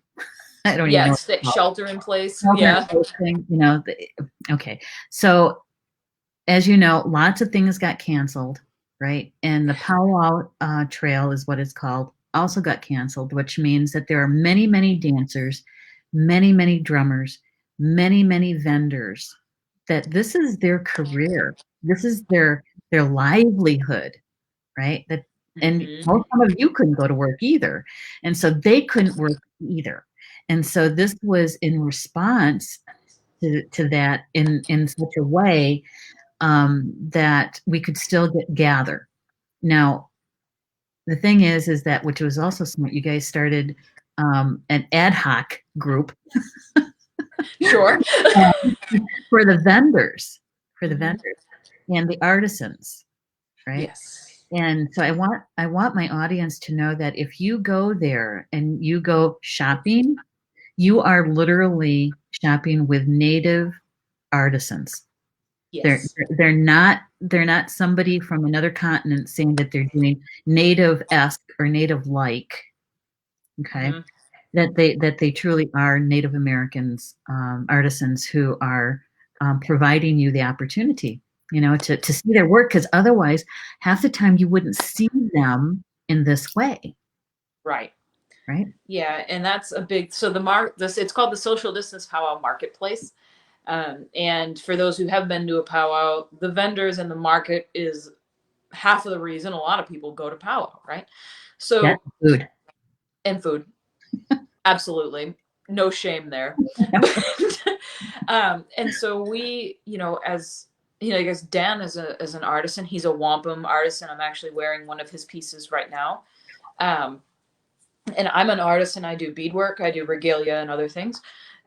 Speaker 1: I don't even
Speaker 2: Yeah,
Speaker 1: know
Speaker 2: it's
Speaker 1: what
Speaker 2: the
Speaker 1: it's called.
Speaker 2: shelter in place.
Speaker 1: Shelter in
Speaker 2: Yeah.
Speaker 1: place thing, okay. So as you know, lots of things got canceled, right? And the powwow trail is what it's called, also got canceled, which means that there are many, many dancers, many, many drummers, many, many vendors that this is their career. This is their livelihood, right? That and
Speaker 2: Hmm.
Speaker 1: most some of you couldn't go to work either. And so they couldn't work either. And so this was in response to that in such a way that we could still gather. Now, the thing is that which was also smart. You guys started an ad hoc group
Speaker 2: Sure.
Speaker 1: um, for the vendors, for the
Speaker 2: Hmm.
Speaker 1: vendors and the artisans, right?
Speaker 2: Yes.
Speaker 1: And so I want my audience to know that if you go there and you go shopping, you are literally shopping with native artisans. They're
Speaker 2: Yes.
Speaker 1: they're not somebody from another continent saying that they're doing native-esque or native-like, okay?
Speaker 2: Hmm.
Speaker 1: That they truly are Native Americans, artisans who are providing you the opportunity, to see their work, because otherwise, half the time you wouldn't see them in this way,
Speaker 2: Right.
Speaker 1: right?
Speaker 2: Yeah, and that's a big. So this it's called the Social Distance Powwow Marketplace. And for those who have been to a powwow, the vendors and the market is half of the reason a lot of people go to powwow, right?
Speaker 1: That
Speaker 2: So
Speaker 1: food.
Speaker 2: and food, absolutely, no shame there. But and so we, as I guess Dan is an artisan. He's a wampum artisan. I'm actually wearing one of his pieces right now. Um, and I'm an artist and I do beadwork, I do regalia and other things.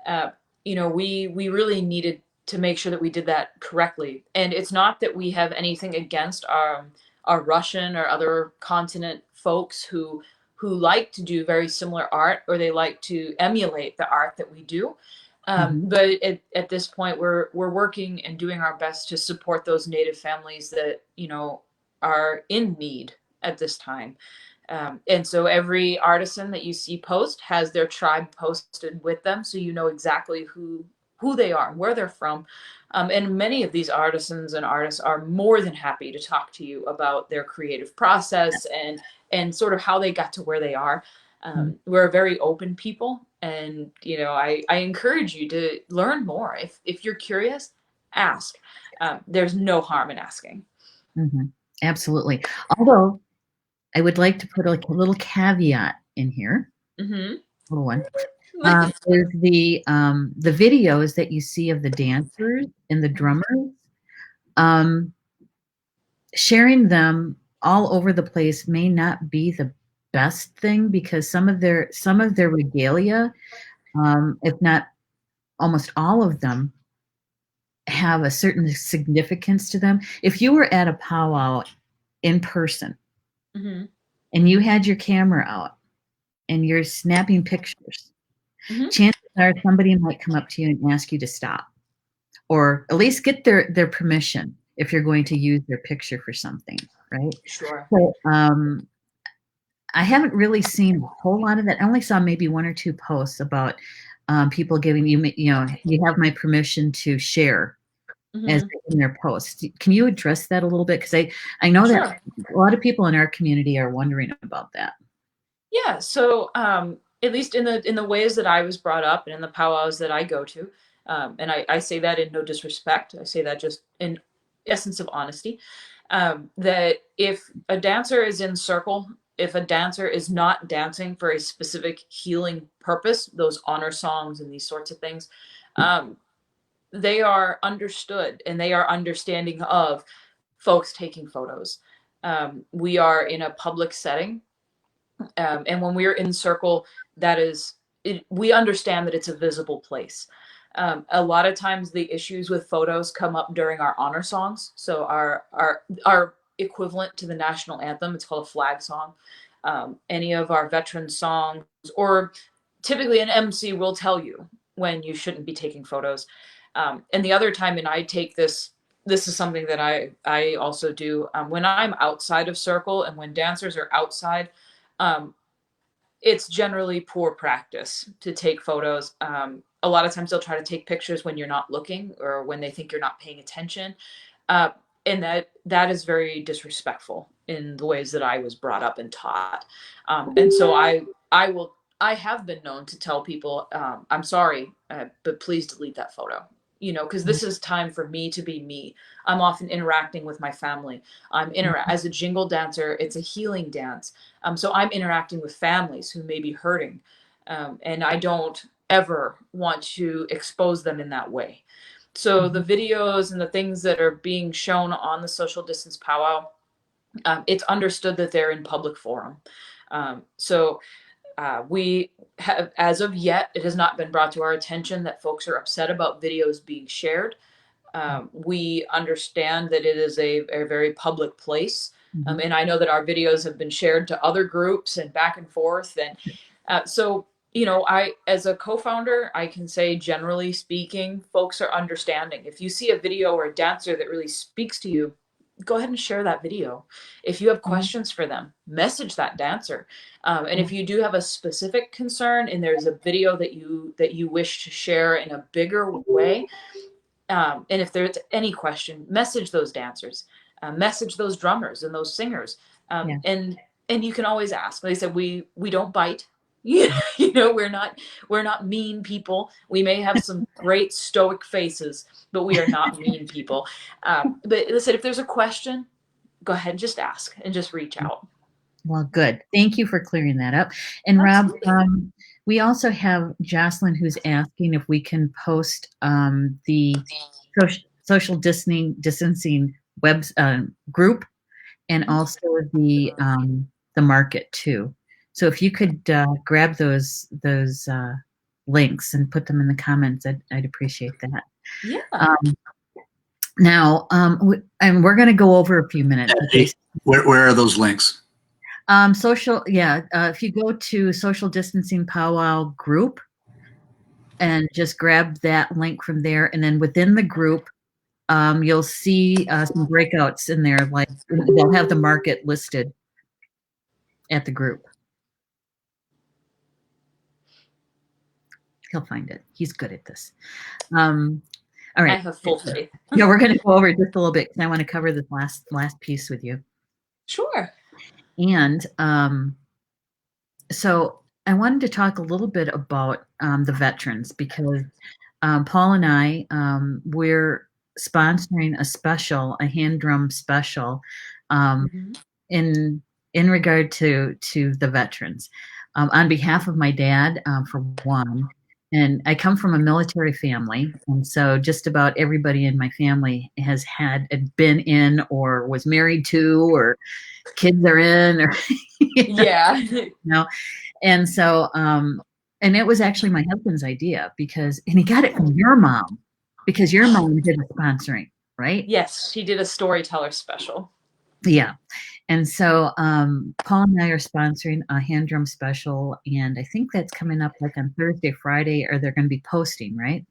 Speaker 2: Uh, we really needed to make sure that we did that correctly. And it's not that we have anything against our Russian or other continent folks who like to do very similar art or they like to emulate the art that we do.
Speaker 1: Mhm.
Speaker 2: But at this point, we're working and doing our best to support those Native families that are in need at this time. And so every artisan that you see post has their tribe posted with them, so you know exactly who they are, where they're from. And many of these artisans and artists are more than happy to talk to you about their creative process and sort of how they got to where they are.
Speaker 1: Mhm.
Speaker 2: We're a very open people, and I encourage you to learn more. If you're curious, ask. There's no harm in asking.
Speaker 1: Mhm. Absolutely. Although I would like to put like a little caveat in here,
Speaker 2: Hmm.
Speaker 1: little one. Is the videos that you see of the dancers and the drummers, um, sharing them all over the place may not be best thing because some of their regalia, if not almost all of them, have a certain significance to them. If you were at a powwow in person
Speaker 2: Mm-hmm.
Speaker 1: and you had your camera out and you're snapping pictures,
Speaker 2: Mm-hmm.
Speaker 1: chances are somebody might come up to you and ask you to stop, or at least get their permission if you're going to use their picture for something, right?
Speaker 2: Sure.
Speaker 1: So I haven't really seen a whole lot of that. I only saw maybe one or two posts about people giving you have my permission to share as
Speaker 2: Mm-hmm.
Speaker 1: in their posts. Can you address that a little bit? Because I know
Speaker 2: Sure.
Speaker 1: that a lot of people in our community are wondering about that.
Speaker 2: Yeah. So at least in the ways that I was brought up and in the powwows that I go to, and I say that in no disrespect. I say that just in essence of honesty. That if a dancer is in circle, if a dancer is not dancing for a specific healing purpose, those honor songs and these sorts of things, they are understood and they are understanding of folks taking photos. We are in a public setting, and when we're in circle, that is, we understand that it's a visible place. A lot of times, the issues with photos come up during our honor songs. So our equivalent to the national anthem, it's called a flag song. Any of our veteran songs, or typically an MC will tell you when you shouldn't be taking photos. And the other time, and I take this. This is something that I also do when I'm outside of circle and when dancers are outside. Um, it's generally poor practice to take photos. A lot of times they'll try to take pictures when you're not looking or when they think you're not paying attention. Uh, and that is very disrespectful in the ways that I was brought up and taught. And so I have been known to tell people, I'm sorry, but please delete that photo. Because this is time for me to be me. I'm often interacting with my family. As a jingle dancer, it's a healing dance. So I'm interacting with families who may be hurting, and I don't ever want to expose them in that way. So the videos and the things that are being shown on the social distance powwow, it's understood that they're in public forum. So we have, as of yet, it has not been brought to our attention that folks are upset about videos being shared. We understand that it is a very public place. And I know that our videos have been shared to other groups and back and forth. And so, I, as a co-founder, I can say, generally speaking, folks are understanding. If you see a video or a dancer that really speaks to you, go ahead and share that video. If you have questions for them, message that dancer. And if you do have a specific concern and there's a video that you wish to share in a bigger way, and if there's any question, message those dancers, message those drummers and those singers,
Speaker 1: Yeah.
Speaker 2: and you can always ask. Like I said, we don't bite. We're not mean people. We may have some great stoic faces, but we are not mean people. But listen, if there's a question, go ahead and just ask and just reach out.
Speaker 1: Well, good. Thank you for clearing that up. And Rob,
Speaker 2: Absolutely.
Speaker 1: we also have Jocelyn who's asking if we can post the social distancing web group and also the market too. So if you could grab those links and put them in the comments, I'd appreciate that.
Speaker 2: Yeah.
Speaker 1: Now, and we're going to go over a few minutes. Okay?
Speaker 3: Where are those links?
Speaker 1: If you go to Social Distancing Powwow group and just grab that link from there, and then within the group, you'll see some breakouts in there, like they'll have the market listed at the group. He'll find it. He's good at this. All right.
Speaker 2: I have full faith.
Speaker 1: Yeah, we're going to go over just a little bit because I want to cover this last piece with you.
Speaker 2: Sure.
Speaker 1: And so I wanted to talk a little bit about the veterans because Paul and I, we're sponsoring a hand drum special in regard to the veterans. On behalf of my dad, for one, And I come from a military family, and so just about everybody in my family has been in or was married to or kids are in or
Speaker 2: Yeah.
Speaker 1: you know. And so and it was actually my husband's idea and he got it from your mom because your mom did the sponsoring, right?
Speaker 2: Yes, she did a storyteller special.
Speaker 1: Yeah. And so Paul and I are sponsoring a hand drum special, and I think that's coming up like on Thursday, Friday, or they're going to be posting, right?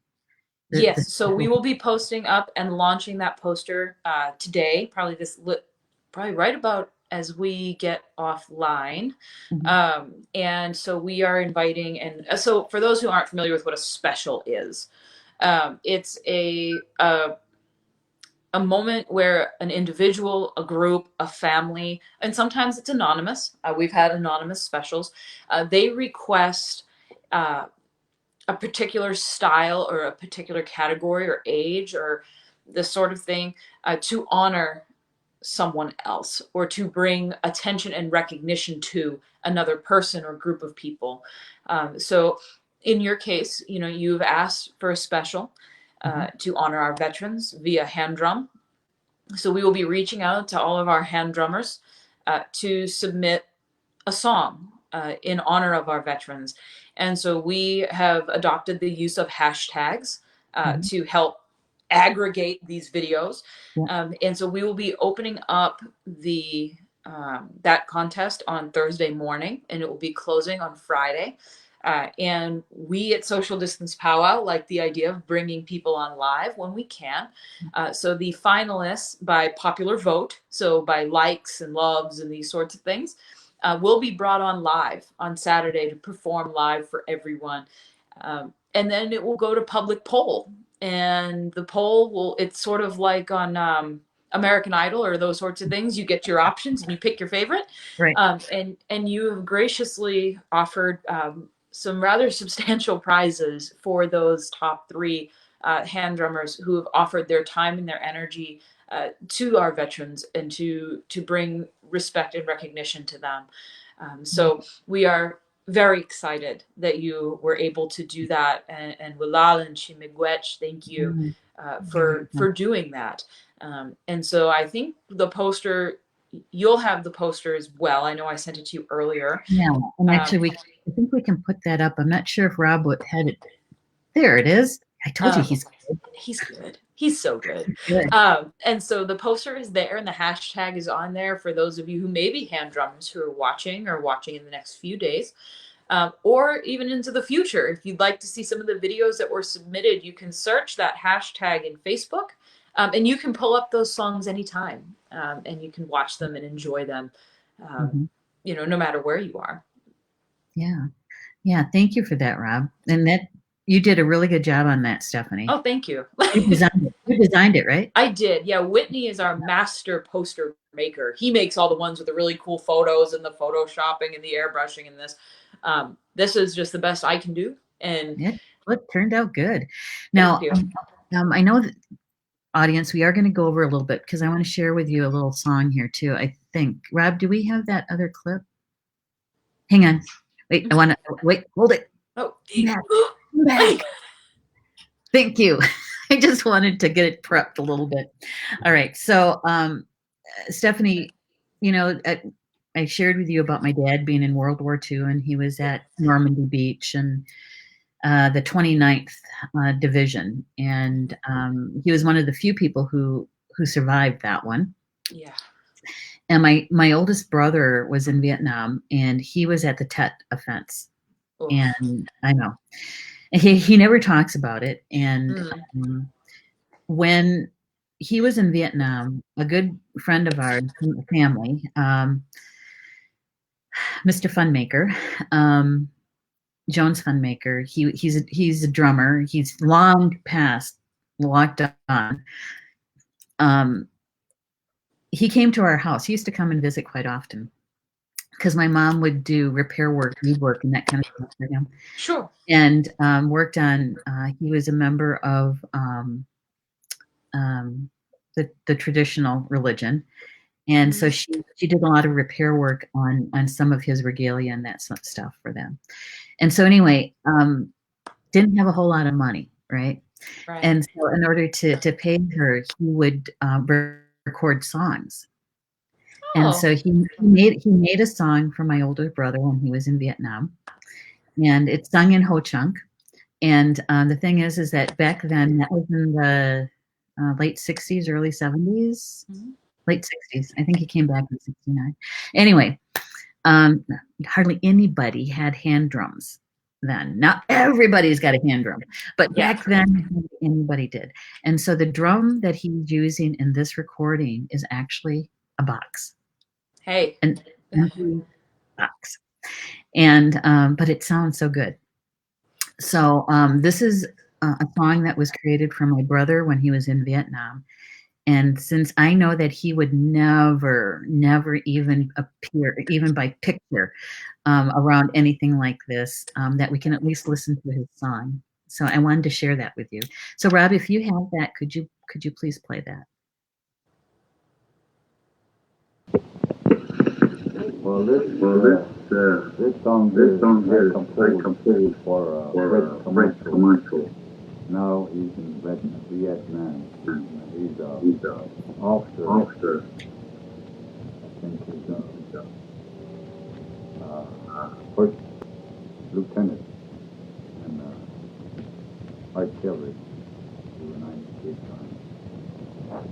Speaker 2: Yes, so we will be posting up and launching that poster today, probably right about as we get offline. And so we are inviting, and so for those who aren't familiar with what a special is, it's a moment where an individual, a group, a family, and sometimes it's anonymous. We've had anonymous specials. They request a particular style or a particular category or age or this sort of thing to honor someone else or to bring attention and recognition to another person or group of people. So in your case, you've asked for a special to honor our veterans via hand drum. So we will be reaching out to all of our hand drummers to submit a song in honor of our veterans. And so we have adopted the use of hashtags to help aggregate these videos. And so we will be opening up the that contest on Thursday morning, and it will be closing on Friday. And we at Social Distance Pow-wow like the idea of bringing people on live when we can. So the finalists, by popular vote, so by likes and loves and these sorts of things, will be brought on live on Saturday to perform live for everyone. And then it will go to public poll. And the poll it's sort of like on American Idol or those sorts of things. You get your options and you pick your favorite.
Speaker 1: Right.
Speaker 2: And you have graciously offered some rather substantial prizes for those top 3 hand drummers who have offered their time and their energy to our veterans and to bring respect and recognition to them. So we are very excited that you were able to do that. And Wilal and Shimigwech, thank you for doing that. And so I think the poster, you'll have the poster as well. I know I sent it to you earlier.
Speaker 1: Yeah, and actually I think we can put that up. I'm not sure if Rob had it. There it is. I told you he's good.
Speaker 2: He's good. He's so good. And so the poster is there and the hashtag is on there for those of you who may be hand drummers who are watching in the next few days, or even into the future. If you'd like to see some of the videos that were submitted, you can search that hashtag in Facebook, and you can pull up those songs anytime, and you can watch them and enjoy them, no matter where you are.
Speaker 1: Yeah. Thank you for that, Rob. And you did a really good job on that, Stephanie.
Speaker 2: Oh, thank you.
Speaker 1: You designed it, right?
Speaker 2: I did. Yeah. Whitney is our master poster maker. He makes all the ones with the really cool photos and the photoshopping and the airbrushing and this. This is just the best I can do. And
Speaker 1: it turned out good. Now, I know that audience, we are going to go over a little bit because I want to share with you a little song here too. I think, Rob, do we have that other clip? Hang on. Wait, hold it.
Speaker 2: Oh,
Speaker 1: back. Thank you. I just wanted to get it prepped a little bit. All right. So, Stephanie, I shared with you about my dad being in World War II, and he was at Normandy Beach and the 29th Division. And he was one of the few people who survived that one.
Speaker 2: Yeah.
Speaker 1: And my oldest brother was in Vietnam, and he was at the Tet Offense. Oh. And I know he never talks about it. And when he was in Vietnam, a good friend of ours from the family, Mr. Funmaker, Jones Funmaker, he's a drummer. He's long past locked on. He came to our house. He used to come and visit quite often because my mom would do repair work, woodwork, and that kind of stuff for him.
Speaker 2: Sure.
Speaker 1: And worked on. He was a member of the traditional religion, and so she did a lot of repair work on some of his regalia and that stuff for them. And so anyway, didn't have a whole lot of money, right?
Speaker 2: Right.
Speaker 1: And so in order to pay her, he would record songs. And
Speaker 2: Oh.
Speaker 1: so he made a song for my older brother when he was in Vietnam, and it's sung in Ho Chunk. And the thing is that back then, that was in the late 60s, early 70s,
Speaker 2: Mhm.
Speaker 1: late 60s. I think he came back in 69. Anyway, um, hardly anybody had hand drums then. Not everybody's got a hand drum, but
Speaker 2: Yeah.
Speaker 1: back then, anybody did. And so the drum that he's using in this recording is actually a box,
Speaker 2: Hey.
Speaker 1: an empty box. And but it sounds so good. So this is a song that was created for my brother when he was in Vietnam. And since I know that he would never, never even appear, even by picture, around anything like this, that we can at least listen to his song. So I wanted to share that with you. So Rob, if you have that, could you please play that?
Speaker 5: Well, this song I composed for Fred Camacho. Now he's in Vietnam. He's an officer. I think he's first lieutenant in artillery of the United States Army.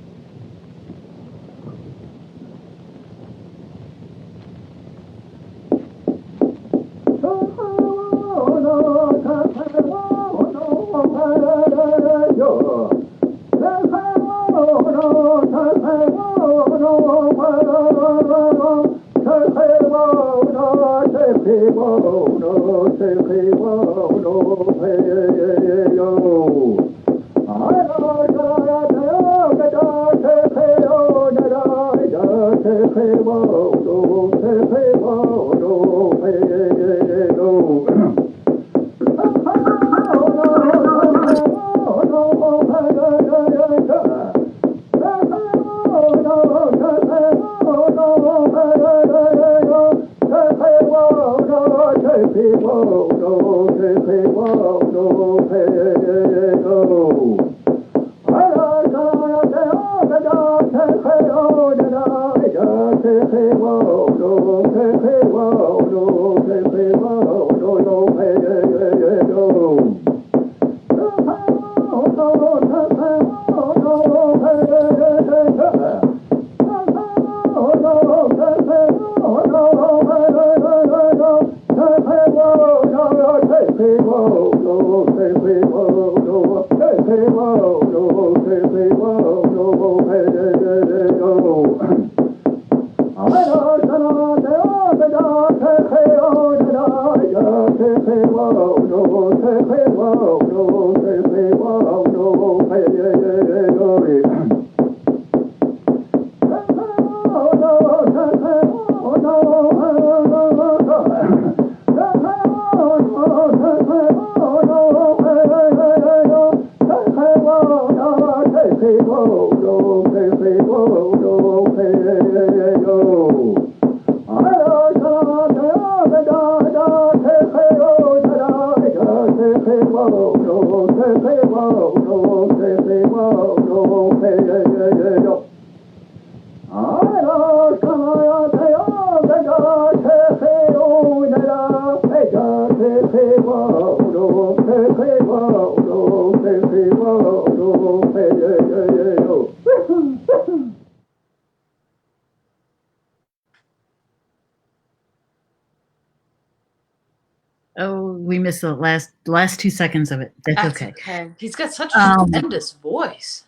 Speaker 1: Oh, we missed the last 2 seconds of it. That's okay.
Speaker 2: Okay. He's got such a tremendous voice.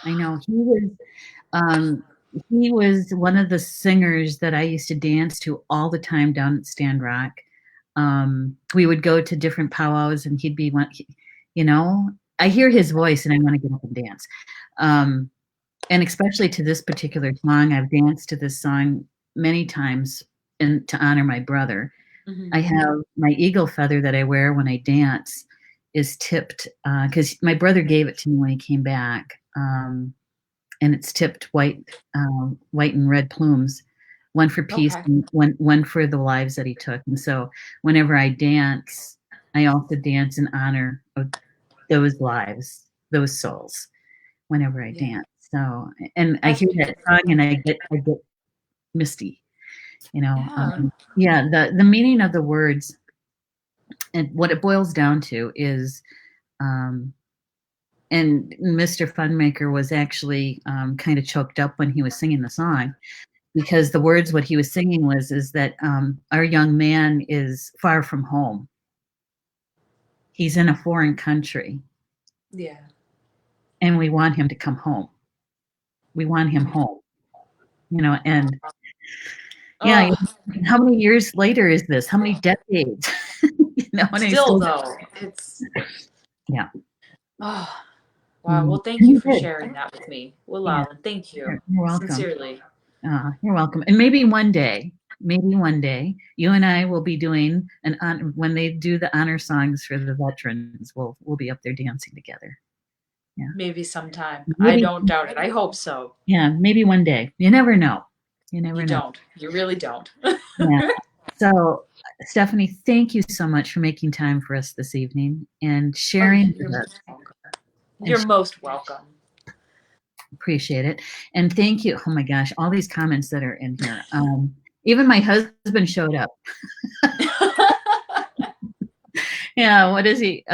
Speaker 1: I know. Um, he was one of the singers that I used to dance to all the time down at Stand Rock. We would go to different powwows, and he'd be one. You know, I hear his voice, and I want to get up and dance. And especially to this particular song, I've danced to this song many times, and to honor my brother.
Speaker 2: Mhm.
Speaker 1: I have my eagle feather that I wear when I dance is tipped because my brother gave it to me when he came back. And it's tipped white and red plumes, one for peace
Speaker 2: Okay.
Speaker 1: and one for the lives that he took. And so whenever I dance, I also dance in honor of those lives, those souls, whenever I dance. So, and I
Speaker 2: That's
Speaker 1: hear that
Speaker 2: beautiful.
Speaker 1: song and I get misty, you know.
Speaker 2: Yeah.
Speaker 1: Yeah, the meaning of the words and what it boils down to is, um, and Mr. Funmaker was actually kind of choked up when he was singing the song because the words what he was singing is that our young man is far from home. He's in a foreign country,
Speaker 2: Yeah.
Speaker 1: and we want him to come home. We want him home, you know. And yeah,
Speaker 2: Oh,
Speaker 1: how many years later is this? How many decades? You know, and I
Speaker 2: still
Speaker 1: still,
Speaker 2: though, it's
Speaker 1: yeah.
Speaker 2: oh wow.
Speaker 1: Mm.
Speaker 2: Well, thank you
Speaker 1: You
Speaker 2: for
Speaker 1: did.
Speaker 2: sharing that with me. Well,
Speaker 1: Yeah,
Speaker 2: Alan, thank you.
Speaker 1: you're welcome.
Speaker 2: Sincerely.
Speaker 1: You're welcome. And maybe one day, you and I will be doing an honor when they do the honor songs for the veterans. We'll be up there dancing together. Yeah,
Speaker 2: Maybe sometime. I
Speaker 1: maybe.
Speaker 2: don't doubt it. I hope so.
Speaker 1: Yeah, maybe one day. You never know. You
Speaker 2: You
Speaker 1: never know.
Speaker 2: don't. You really don't.
Speaker 1: Yeah. So, Stephanie, thank you so much for making time for us this evening and
Speaker 2: Oh,
Speaker 1: sharing
Speaker 2: you're
Speaker 1: with us.
Speaker 2: most welcome.
Speaker 1: And
Speaker 2: You're most welcome.
Speaker 1: appreciate it. And thank you. Oh my gosh, all these comments that are in here. Even my husband showed up. Yeah, what is he?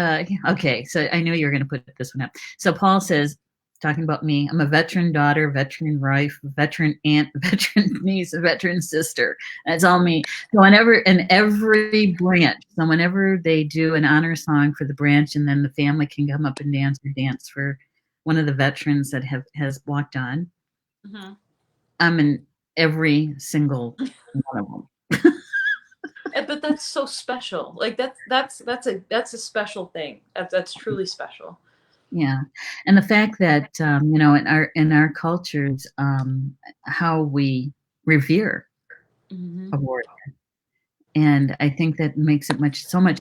Speaker 1: Okay, so I knew you were going to put this one up. So Paul says, talking about me, I'm a veteran daughter, veteran wife, veteran aunt, veteran niece, veteran sister. That's all me. So whenever in every branch, so whenever they do an honor song for the branch, and then the family can come up and dance for one of the veterans that has walked on,
Speaker 2: Hmm.
Speaker 1: I'm in every single one of them.
Speaker 2: But that's so special. Like that's a special thing. That's truly special.
Speaker 1: Yeah, and the fact that you know, in our cultures, how we revere
Speaker 2: Hmm.
Speaker 1: a warrior, and I think that makes it so much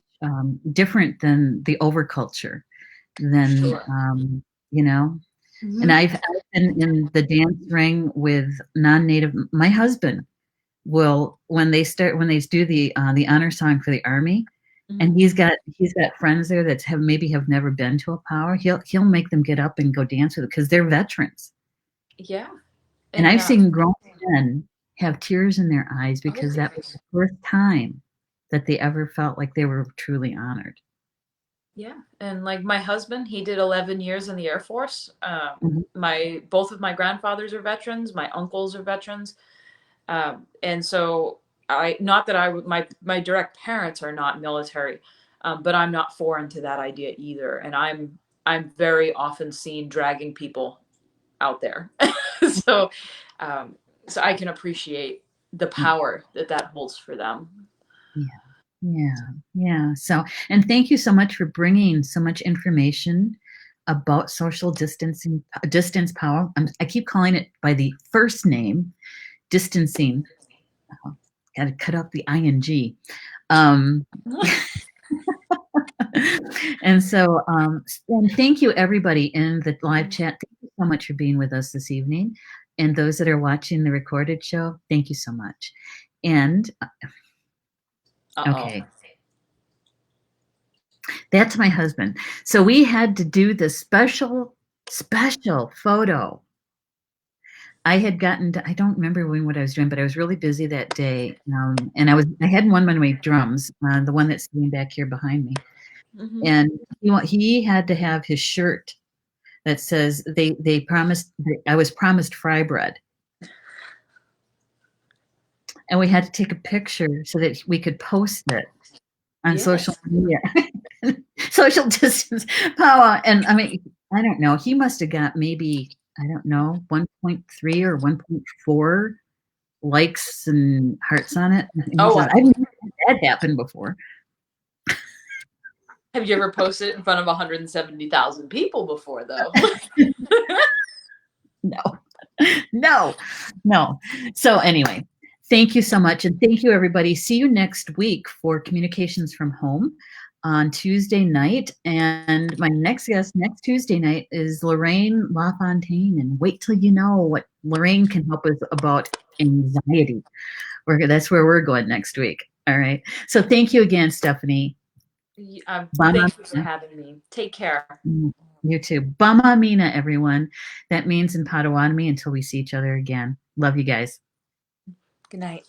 Speaker 1: different than the overculture. Than
Speaker 2: Sure.
Speaker 1: you know, and
Speaker 2: Hmm.
Speaker 1: I've been in the dance ring with non-native. My husband will when they do the honor song for the army, and
Speaker 2: Hmm.
Speaker 1: he's got friends there that have never been to a power. He'll make them get up and go dance with it because they're veterans.
Speaker 2: Yeah.
Speaker 1: And
Speaker 2: And
Speaker 1: I've seen grown men have tears in their eyes
Speaker 2: oh,
Speaker 1: because that was
Speaker 2: goodness.
Speaker 1: the first time that they ever felt like they were truly honored.
Speaker 2: Yeah. And like my husband, he did 11 years in the Air Force.
Speaker 1: Mhm.
Speaker 2: My both of my grandfathers are veterans. My uncles are veterans. And so I not that I would my direct parents are not military, but I'm not foreign to that idea either. And I'm very often seen dragging people out there. so um, so I can appreciate the power that that holds for them.
Speaker 1: Yeah. Yeah. Yeah. So, and thank you so much for bringing so much information about social distance power. I keep calling it by the first name, distancing. Oh, got to cut out the ing. Um, and so, and thank you everybody in the live chat. Thank you so much for being with us this evening. And those that are watching the recorded show, thank you so much. And
Speaker 2: Uh-oh.
Speaker 1: okay, that's my husband. So we had to do the special photo. I had gotten to, I don't remember what I was doing, but I was really busy that day. And I had one of my drums, the one that's sitting back here behind me.
Speaker 2: Hmm.
Speaker 1: And he had to have his shirt that says they promised, I was promised fry bread. And we had to take a picture so that we could post it on social
Speaker 2: Yes.
Speaker 1: media. Social distance power. And I mean, I don't know. He must have got maybe, I don't know, 1.3 or 1.4 likes and hearts on it.
Speaker 2: Oh,
Speaker 1: I've
Speaker 2: wow.
Speaker 1: never had that happen before.
Speaker 2: Have you ever posted it in front of 170,000 people before, though?
Speaker 1: No, no, no. So anyway, thank you so much. And thank you, everybody. See you next week for Communications from Home on Tuesday night. And my next guest next Tuesday night is Lorraine LaFontaine. And wait till you know what Lorraine can help us about anxiety. That's where we're going next week. All right. So thank you again, Stephanie. Bama
Speaker 2: Thank you for
Speaker 1: Mina.
Speaker 2: having me. Take care.
Speaker 1: You too. Bama Mina, everyone. That means in Potawatomi until we see each other again. Love you guys.
Speaker 2: Good night.